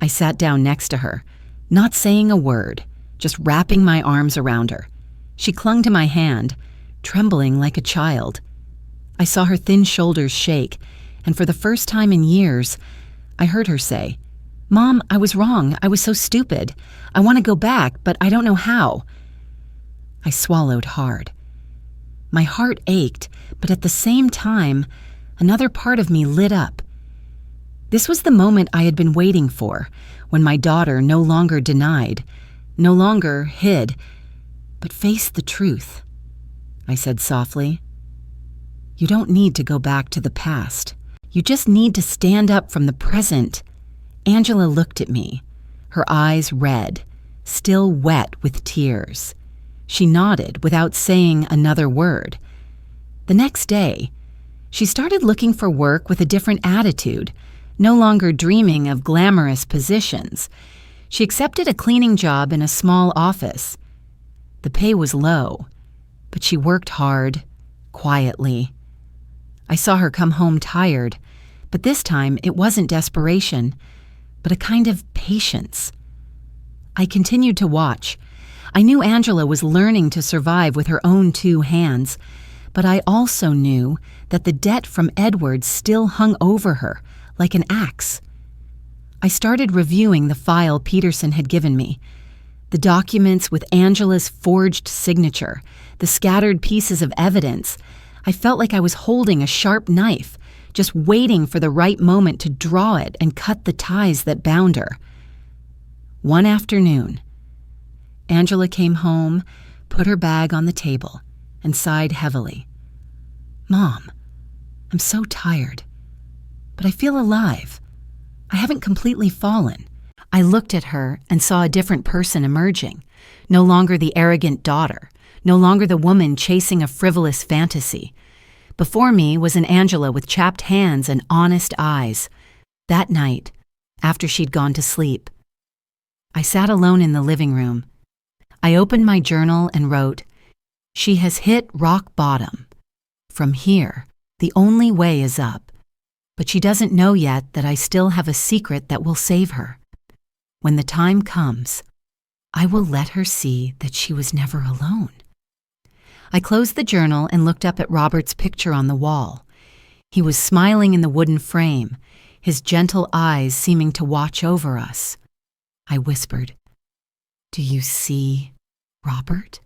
I sat down next to her, not saying a word, just wrapping my arms around her. She clung to my hand, trembling like a child. I saw her thin shoulders shake, and for the first time in years, I heard her say, "Mom, I was wrong. I was so stupid. I want to go back, but I don't know how." I swallowed hard. My heart ached, but at the same time, another part of me lit up. This was the moment I had been waiting for, when my daughter no longer denied, no longer hid, but faced the truth. I said softly, "You don't need to go back to the past. You just need to stand up from the present." Angela looked at me, her eyes red, still wet with tears. She nodded without saying another word. The next day, she started looking for work with a different attitude, no longer dreaming of glamorous positions. She accepted a cleaning job in a small office. The pay was low, but she worked hard, quietly. I saw her come home tired, but this time it wasn't desperation, but a kind of patience. I continued to watch. I knew Angela was learning to survive with her own 2 hands, but I also knew that the debt from Edward still hung over her like an axe. I started reviewing the file Peterson had given me, the documents with Angela's forged signature, the scattered pieces of evidence. I felt like I was holding a sharp knife, just waiting for the right moment to draw it and cut the ties that bound her. One afternoon, Angela came home, put her bag on the table, and sighed heavily. "Mom, I'm so tired, but I feel alive. I haven't completely fallen." I looked at her and saw a different person emerging, no longer the arrogant daughter, no longer the woman chasing a frivolous fantasy. Before me was an Angela with chapped hands and honest eyes. That night, after she'd gone to sleep, I sat alone in the living room. I opened my journal and wrote, "She has hit rock bottom. From here, the only way is up. But she doesn't know yet that I still have a secret that will save her. When the time comes, I will let her see that she was never alone." I closed the journal and looked up at Robert's picture on the wall. He was smiling in the wooden frame, his gentle eyes seeming to watch over us. I whispered, "Do you see Robert?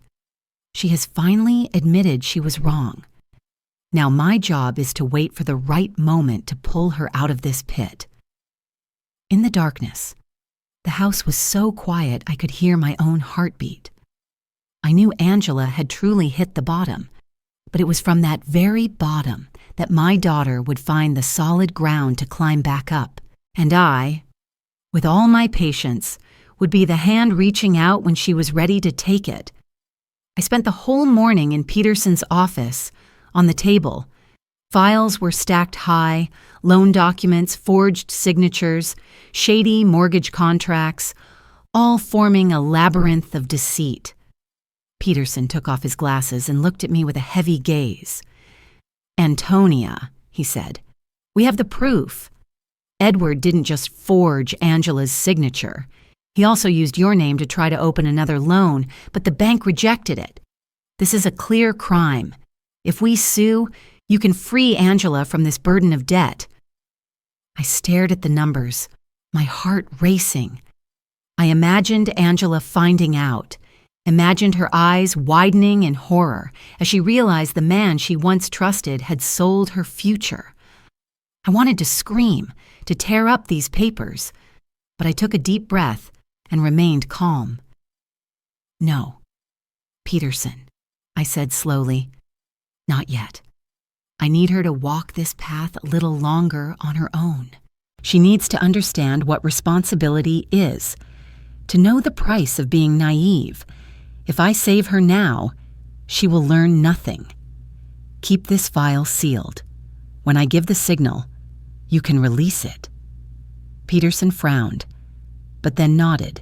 She has finally admitted she was wrong. Now my job is to wait for the right moment to pull her out of this pit." In the darkness, the house was so quiet I could hear my own heartbeat. I knew Angela had truly hit the bottom, but it was from that very bottom that my daughter would find the solid ground to climb back up, and I, with all my patience, would be the hand reaching out when she was ready to take it. I spent the whole morning in Peterson's office, on the table. Files were stacked high, loan documents, forged signatures, shady mortgage contracts, all forming a labyrinth of deceit. Peterson took off his glasses and looked at me with a heavy gaze. "Antonia," he said, "we have the proof. Edward didn't just forge Angela's signature. He also used your name to try to open another loan, but the bank rejected it. This is a clear crime. If we sue, you can free Angela from this burden of debt." I stared at the numbers, my heart racing. I imagined Angela finding out, imagined her eyes widening in horror as she realized the man she once trusted had sold her future. I wanted to scream, to tear up these papers, but I took a deep breath and remained calm. "No, Peterson," I said slowly, "not yet. I need her to walk this path a little longer on her own. She needs to understand what responsibility is, to know the price of being naive. If I save her now, she will learn nothing. Keep this file sealed. When I give the signal, you can release it." Peterson frowned, but then nodded.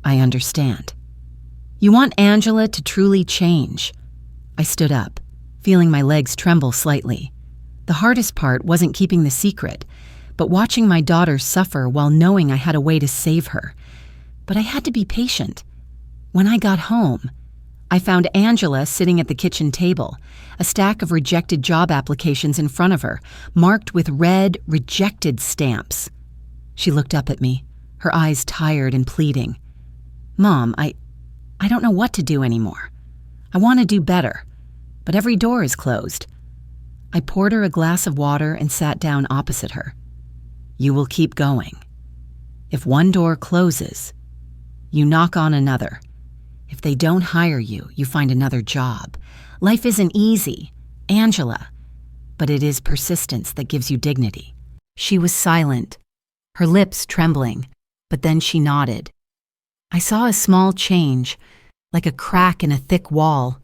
"I understand. You want Angela to truly change." I stood up, feeling my legs tremble slightly. The hardest part wasn't keeping the secret, but watching my daughter suffer while knowing I had a way to save her. But I had to be patient. When I got home, I found Angela sitting at the kitchen table, a stack of rejected job applications in front of her, marked with red rejected stamps. She looked up at me, her eyes tired and pleading. "Mom, I don't know what to do anymore. I want to do better, but every door is closed." I poured her a glass of water and sat down opposite her. "You will keep going. If one door closes, you knock on another. If they don't hire you, you find another job. Life isn't easy, Angela, but it is persistence that gives you dignity." She was silent, her lips trembling, but then she nodded. I saw a small change, like a crack in a thick wall.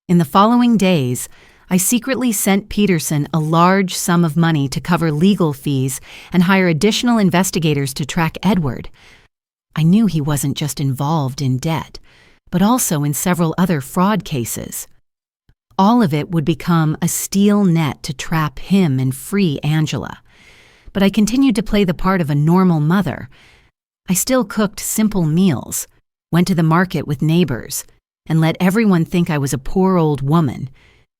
In the following days, I secretly sent Peterson a large sum of money to cover legal fees and hire additional investigators to track Edward. I knew he wasn't just involved in debt, but also in several other fraud cases. All of it would become a steel net to trap him and free Angela. But I continued to play the part of a normal mother. I still cooked simple meals, went to the market with neighbors, and let everyone think I was a poor old woman.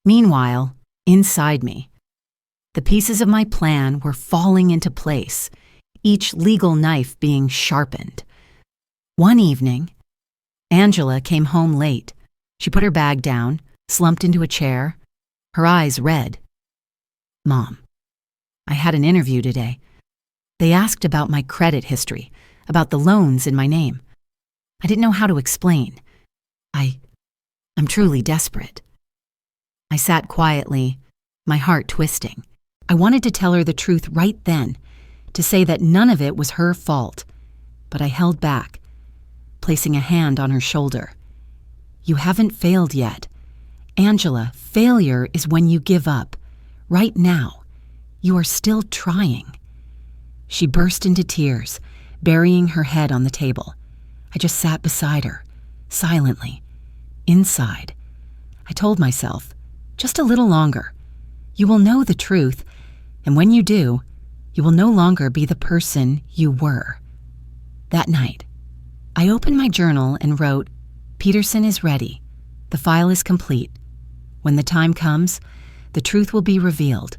Meanwhile, inside me, the pieces of my plan were falling into place, each legal knife being sharpened. One evening, Angela came home late. She put her bag down, slumped into a chair, her eyes red. "Mom, I had an interview today. They asked about my credit history, about the loans in my name. I didn't know how to explain. I'm truly desperate." I sat quietly, my heart twisting. I wanted to tell her the truth right then, to say that none of it was her fault, but I held back, placing a hand on her shoulder. "You haven't failed yet. Angela, failure is when you give up. Right now, you are still trying." She burst into tears, burying her head on the table. I just sat beside her, silently. Inside, I told myself, just a little longer. You will know the truth, and when you do, you will no longer be the person you were. That night, I opened my journal and wrote, "Peterson is ready. The file is complete. When the time comes, the truth will be revealed.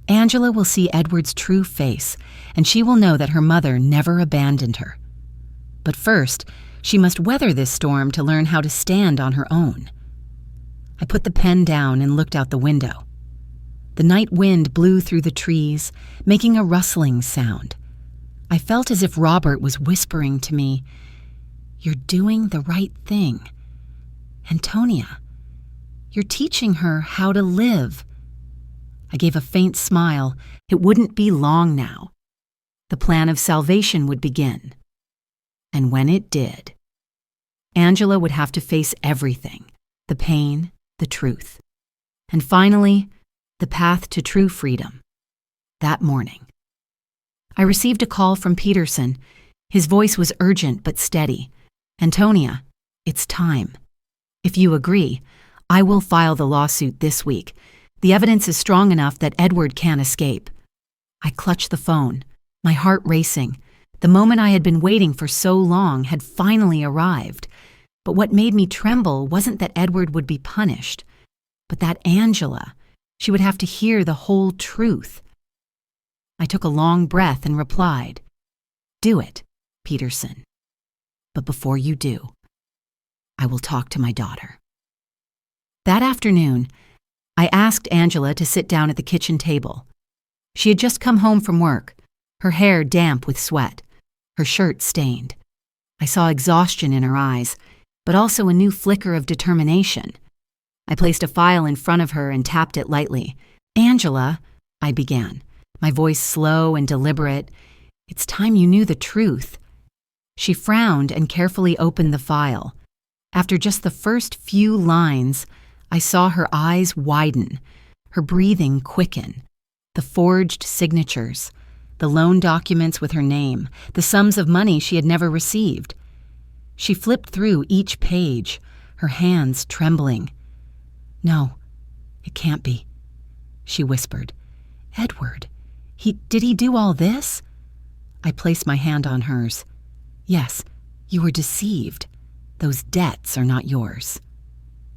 Angela will see Edward's true face, and she will know that her mother never abandoned her. But first, she must weather this storm to learn how to stand on her own. I put the pen down and looked out the window. The night wind blew through the trees, making a rustling sound. I felt as if Robert was whispering to me, "You're doing the right thing. Antonia, you're teaching her how to live." I gave a faint smile. It wouldn't be long now. The plan of salvation would begin. And when it did, Angela would have to face everything, the pain, the truth, and finally, the path to true freedom. That morning, I received a call from Peterson. His voice was urgent but steady. "Antonia, it's time. If you agree, I will file the lawsuit this week. The evidence is strong enough that Edward can't escape." I clutched the phone, my heart racing. The moment I had been waiting for so long had finally arrived. But what made me tremble wasn't that Edward would be punished, but that Angela, she would have to hear the whole truth. I took a long breath and replied, "Do it, Peterson. But before you do, I will talk to my daughter." That afternoon, I asked Angela to sit down at the kitchen table. She had just come home from work, her hair damp with sweat, her shirt stained. I saw exhaustion in her eyes, but also a new flicker of determination. I placed a file in front of her and tapped it lightly. "Angela," I began, my voice slow and deliberate, "it's time you knew the truth." She frowned and carefully opened the file. After just the first few lines, I saw her eyes widen, her breathing quicken. The forged signatures, the loan documents with her name, the sums of money she had never received. She flipped through each page, her hands trembling. "No, it can't be," she whispered. "Edward, did he do all this?" I placed my hand on hers. "Yes, you were deceived. Those debts are not yours."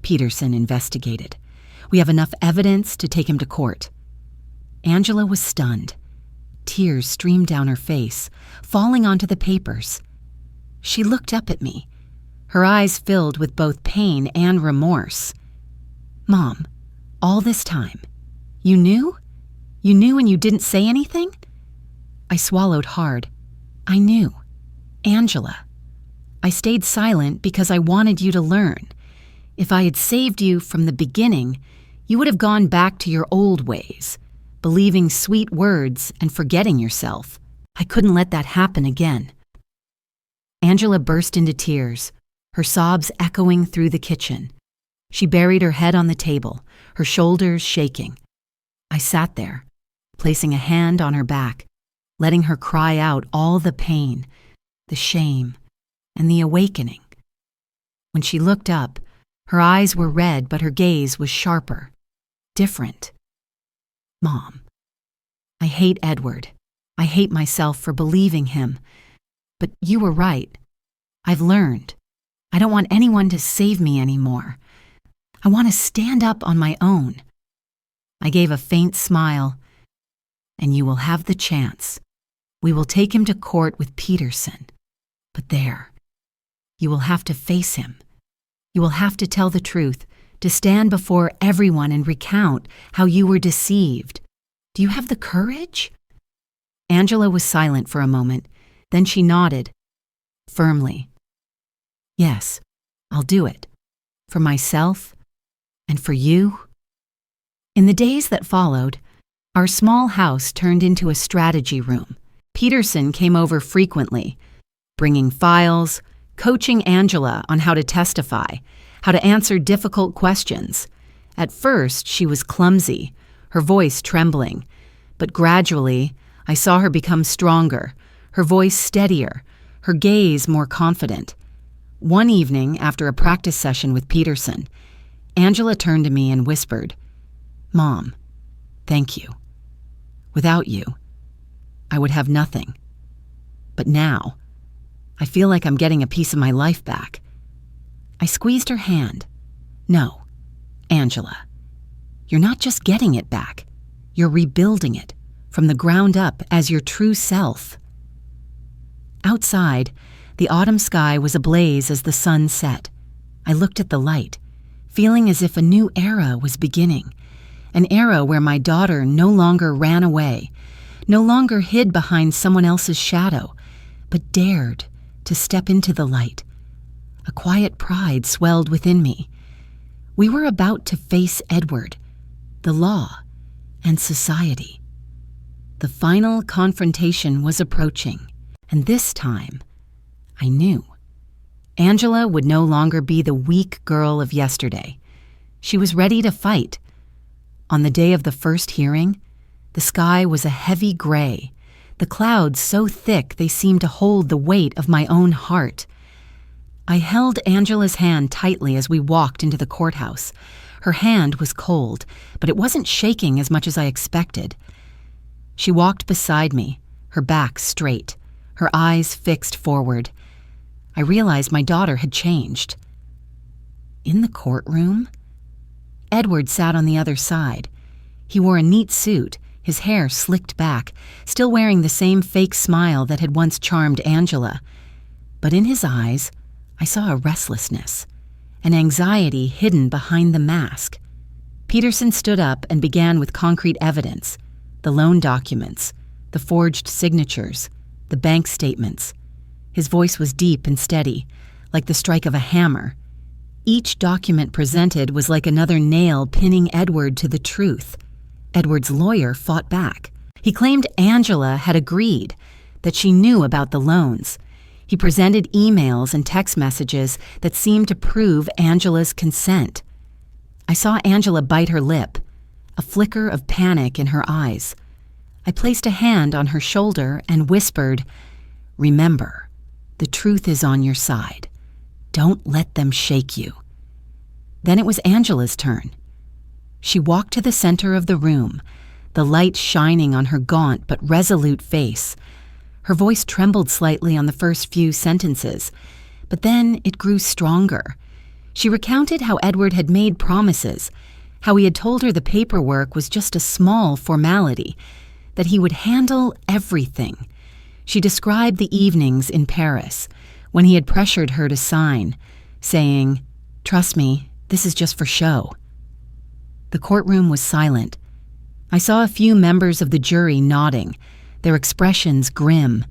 Peterson investigated. "We have enough evidence to take him to court." Angela was stunned. Tears streamed down her face, falling onto the papers. She looked up at me, her eyes filled with both pain and remorse. "Mom, all this time, you knew? You knew and you didn't say anything?" I swallowed hard. "I knew. Angela. I stayed silent because I wanted you to learn. If I had saved you from the beginning, you would have gone back to your old ways, believing sweet words and forgetting yourself. I couldn't let that happen again." Angela burst into tears, her sobs echoing through the kitchen. She buried her head on the table, her shoulders shaking. I sat there, placing a hand on her back, letting her cry out all the pain, the shame, and the awakening. When she looked up, her eyes were red, but her gaze was sharper, different. "Mom, I hate Edward. I hate myself for believing him. But you were right. I've learned. I don't want anyone to save me anymore. I want to stand up on my own." I gave a faint smile. "And you will have the chance. We will take him to court with Peterson. But there, you will have to face him. You will have to tell the truth, to stand before everyone and recount how you were deceived. Do you have the courage?" Angela was silent for a moment. Then she nodded, firmly. "Yes, I'll do it. For myself and for you." In the days that followed, our small house turned into a strategy room. Peterson came over frequently, bringing files, coaching Angela on how to testify, how to answer difficult questions. At first, she was clumsy, her voice trembling, but gradually, I saw her become stronger, her voice steadier, her gaze more confident. One evening, after a practice session with Peterson, Angela turned to me and whispered, "Mom, thank you. Without you, I would have nothing. But now, I feel like I'm getting a piece of my life back." I squeezed her hand. "No, Angela, you're not just getting it back. You're rebuilding it from the ground up as your true self. Outside, the autumn sky was ablaze as the sun set. I looked at the light, feeling as if a new era was beginning, an era where my daughter no longer ran away, no longer hid behind someone else's shadow, but dared to step into the light. A quiet pride swelled within me. We were about to face Edward, the law, and society. The final confrontation was approaching, and this time, I knew. Angela would no longer be the weak girl of yesterday. She was ready to fight. On the day of the first hearing, the sky was a heavy gray, the clouds so thick they seemed to hold the weight of my own heart. I held Angela's hand tightly as we walked into the courthouse. Her hand was cold, but it wasn't shaking as much as I expected. She walked beside me, her back straight, her eyes fixed forward. I realized my daughter had changed. In the courtroom, Edward sat on the other side. He wore a neat suit, his hair slicked back, still wearing the same fake smile that had once charmed Angela. But in his eyes, I saw a restlessness, an anxiety hidden behind the mask. Peterson stood up and began with concrete evidence: the loan documents, the forged signatures, the bank statements. His voice was deep and steady, like the strike of a hammer. Each document presented was like another nail pinning Edward to the truth. Edward's lawyer fought back. He claimed Angela had agreed, that she knew about the loans. He presented emails and text messages that seemed to prove Angela's consent. I saw Angela bite her lip, a flicker of panic in her eyes. I placed a hand on her shoulder and whispered, "Remember, the truth is on your side. Don't let them shake you." Then it was Angela's turn. She walked to the center of the room, the light shining on her gaunt but resolute face. Her voice trembled slightly on the first few sentences, but then it grew stronger. She recounted how Edward had made promises, how he had told her the paperwork was just a small formality, that he would handle everything. She described the evenings in Paris, when he had pressured her to sign, saying, "Trust me, this is just for show." The courtroom was silent. I saw a few members of the jury nodding, their expressions grim.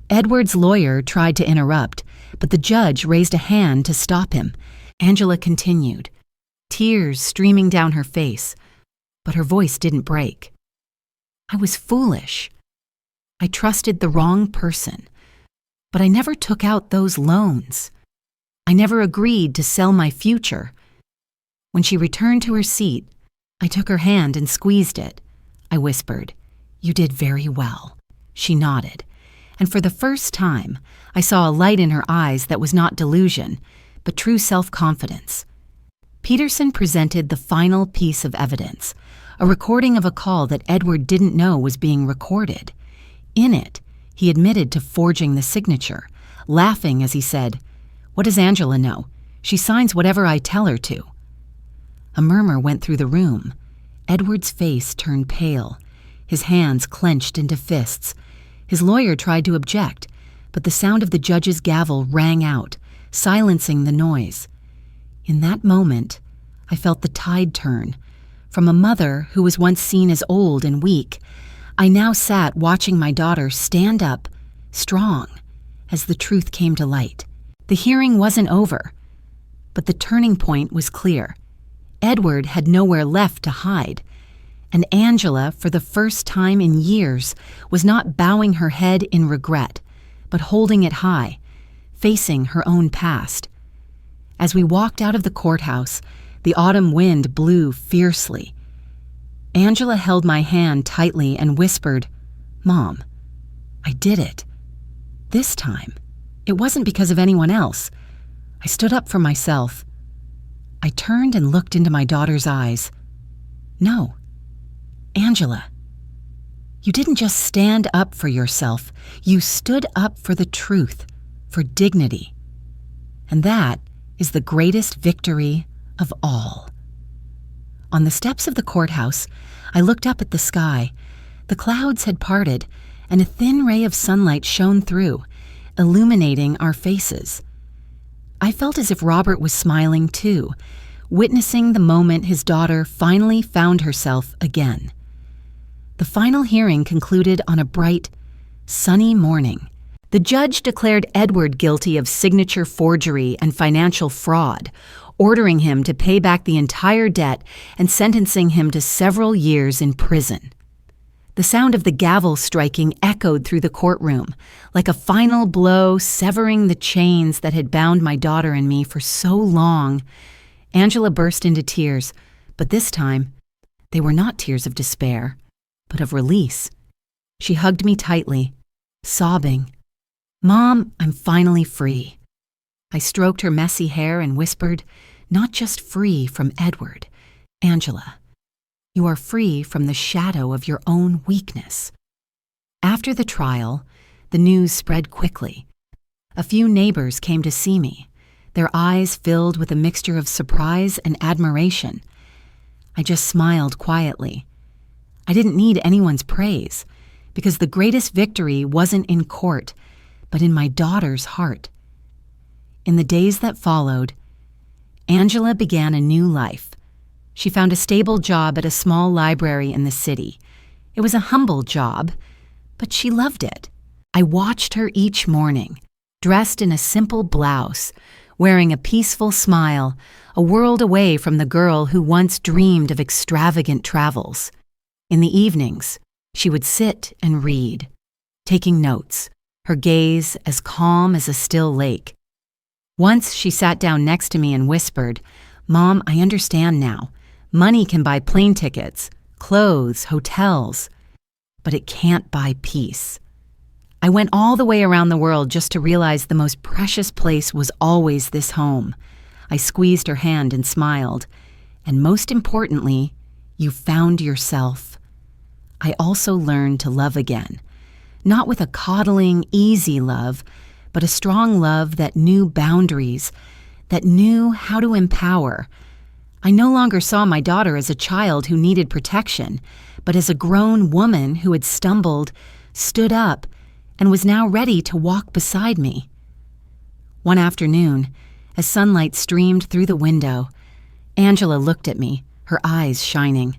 Edward's lawyer tried to interrupt, but the judge raised a hand to stop him. Angela continued, tears streaming down her face, but her voice didn't break. I was foolish. I trusted the wrong person, but I never took out those loans. I never agreed to sell my future. When she returned to her seat, I took her hand and squeezed it. I whispered, "You did very well." She nodded, and for the first time, I saw a light in her eyes that was not delusion, but true self-confidence. Peterson presented the final piece of evidence, a recording of a call that Edward didn't know was being recorded. In it, he admitted to forging the signature, laughing as he said, "What does Angela know? She signs whatever I tell her to." A murmur went through the room. Edward's face turned pale. His hands clenched into fists. His lawyer tried to object, but the sound of the judge's gavel rang out, silencing the noise. In that moment, I felt the tide turn. From a mother who was once seen as old and weak, I now sat watching my daughter stand up, strong, as the truth came to light. The hearing wasn't over, but the turning point was clear. Edward had nowhere left to hide, and Angela, for the first time in years, was not bowing her head in regret, but holding it high, facing her own past. As we walked out of the courthouse, the autumn wind blew fiercely. Angela held my hand tightly and whispered, "Mom, I did it. This time, it wasn't because of anyone else. I stood up for myself." I turned and looked into my daughter's eyes. "No, Angela, you didn't just stand up for yourself. You stood up for the truth, for dignity. And that is the greatest victory of all." On the steps of the courthouse, I looked up at the sky. The clouds had parted, and a thin ray of sunlight shone through, illuminating our faces. I felt as if Robert was smiling too, witnessing the moment his daughter finally found herself again. The final hearing concluded on a bright, sunny morning. The judge declared Edward guilty of signature forgery and financial fraud, ordering him to pay back the entire debt and sentencing him to several years in prison. The sound of the gavel striking echoed through the courtroom, like a final blow severing the chains that had bound my daughter and me for so long. Angela burst into tears, but this time, they were not tears of despair, but of release. She hugged me tightly, sobbing, "Mom, I'm finally free." I stroked her messy hair and whispered, "Not just free from Edward, Angela. You are free from the shadow of your own weakness." After the trial, the news spread quickly. A few neighbors came to see me, their eyes filled with a mixture of surprise and admiration. I just smiled quietly. I didn't need anyone's praise, because the greatest victory wasn't in court, but in my daughter's heart. In the days that followed, Angela began a new life. She found a stable job at a small library in the city. It was a humble job, but she loved it. I watched her each morning, dressed in a simple blouse, wearing a peaceful smile, a world away from the girl who once dreamed of extravagant travels. In the evenings, she would sit and read, taking notes, her gaze as calm as a still lake. Once she sat down next to me and whispered, "Mom, I understand now. Money can buy plane tickets, clothes, hotels, but it can't buy peace." I went all the way around the world just to realize the most precious place was always this home. I squeezed her hand and smiled. And most importantly, you found yourself. I also learned to love again, not with a coddling, easy love, but a strong love that knew boundaries, that knew how to empower. I no longer saw my daughter as a child who needed protection, but as a grown woman who had stumbled, stood up, and was now ready to walk beside me. One afternoon, as sunlight streamed through the window, Angela looked at me, her eyes shining.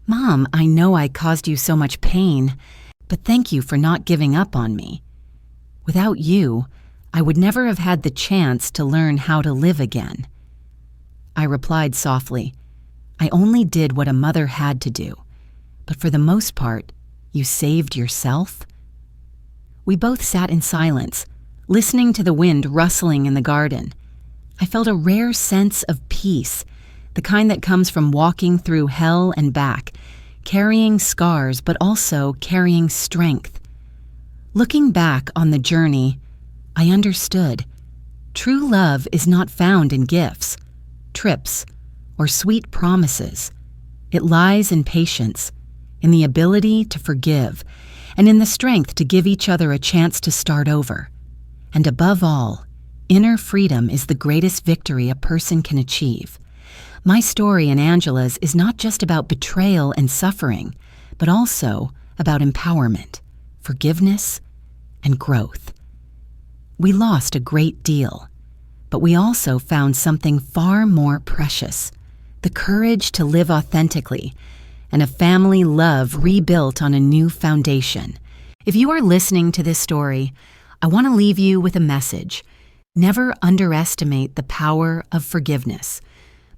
"Mom, I know I caused you so much pain, but thank you for not giving up on me. Without you, I would never have had the chance to learn how to live again." I replied softly, "I only did what a mother had to do, but for the most part, you saved yourself." We both sat in silence, listening to the wind rustling in the garden. I felt a rare sense of peace, the kind that comes from walking through hell and back, carrying scars but also carrying strength. Looking back on the journey, I understood. True love is not found in gifts, trips, or sweet promises. It lies in patience, in the ability to forgive, and in the strength to give each other a chance to start over. And above all, inner freedom is the greatest victory a person can achieve. My story and Angela's is not just about betrayal and suffering, but also about empowerment, forgiveness, and growth. We lost a great deal, but we also found something far more precious: the courage to live authentically, and a family love rebuilt on a new foundation. If you are listening to this story, I want to leave you with a message. Never underestimate the power of forgiveness,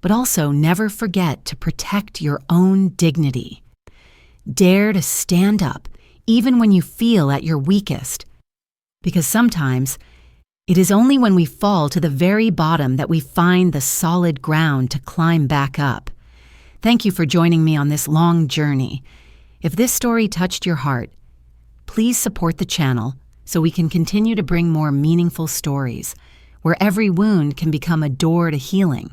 but also never forget to protect your own dignity. Dare to stand up, even when you feel at your weakest, because sometimes it is only when we fall to the very bottom that we find the solid ground to climb back up. Thank you for joining me on this long journey. If this story touched your heart, please support the channel so we can continue to bring more meaningful stories, where every wound can become a door to healing.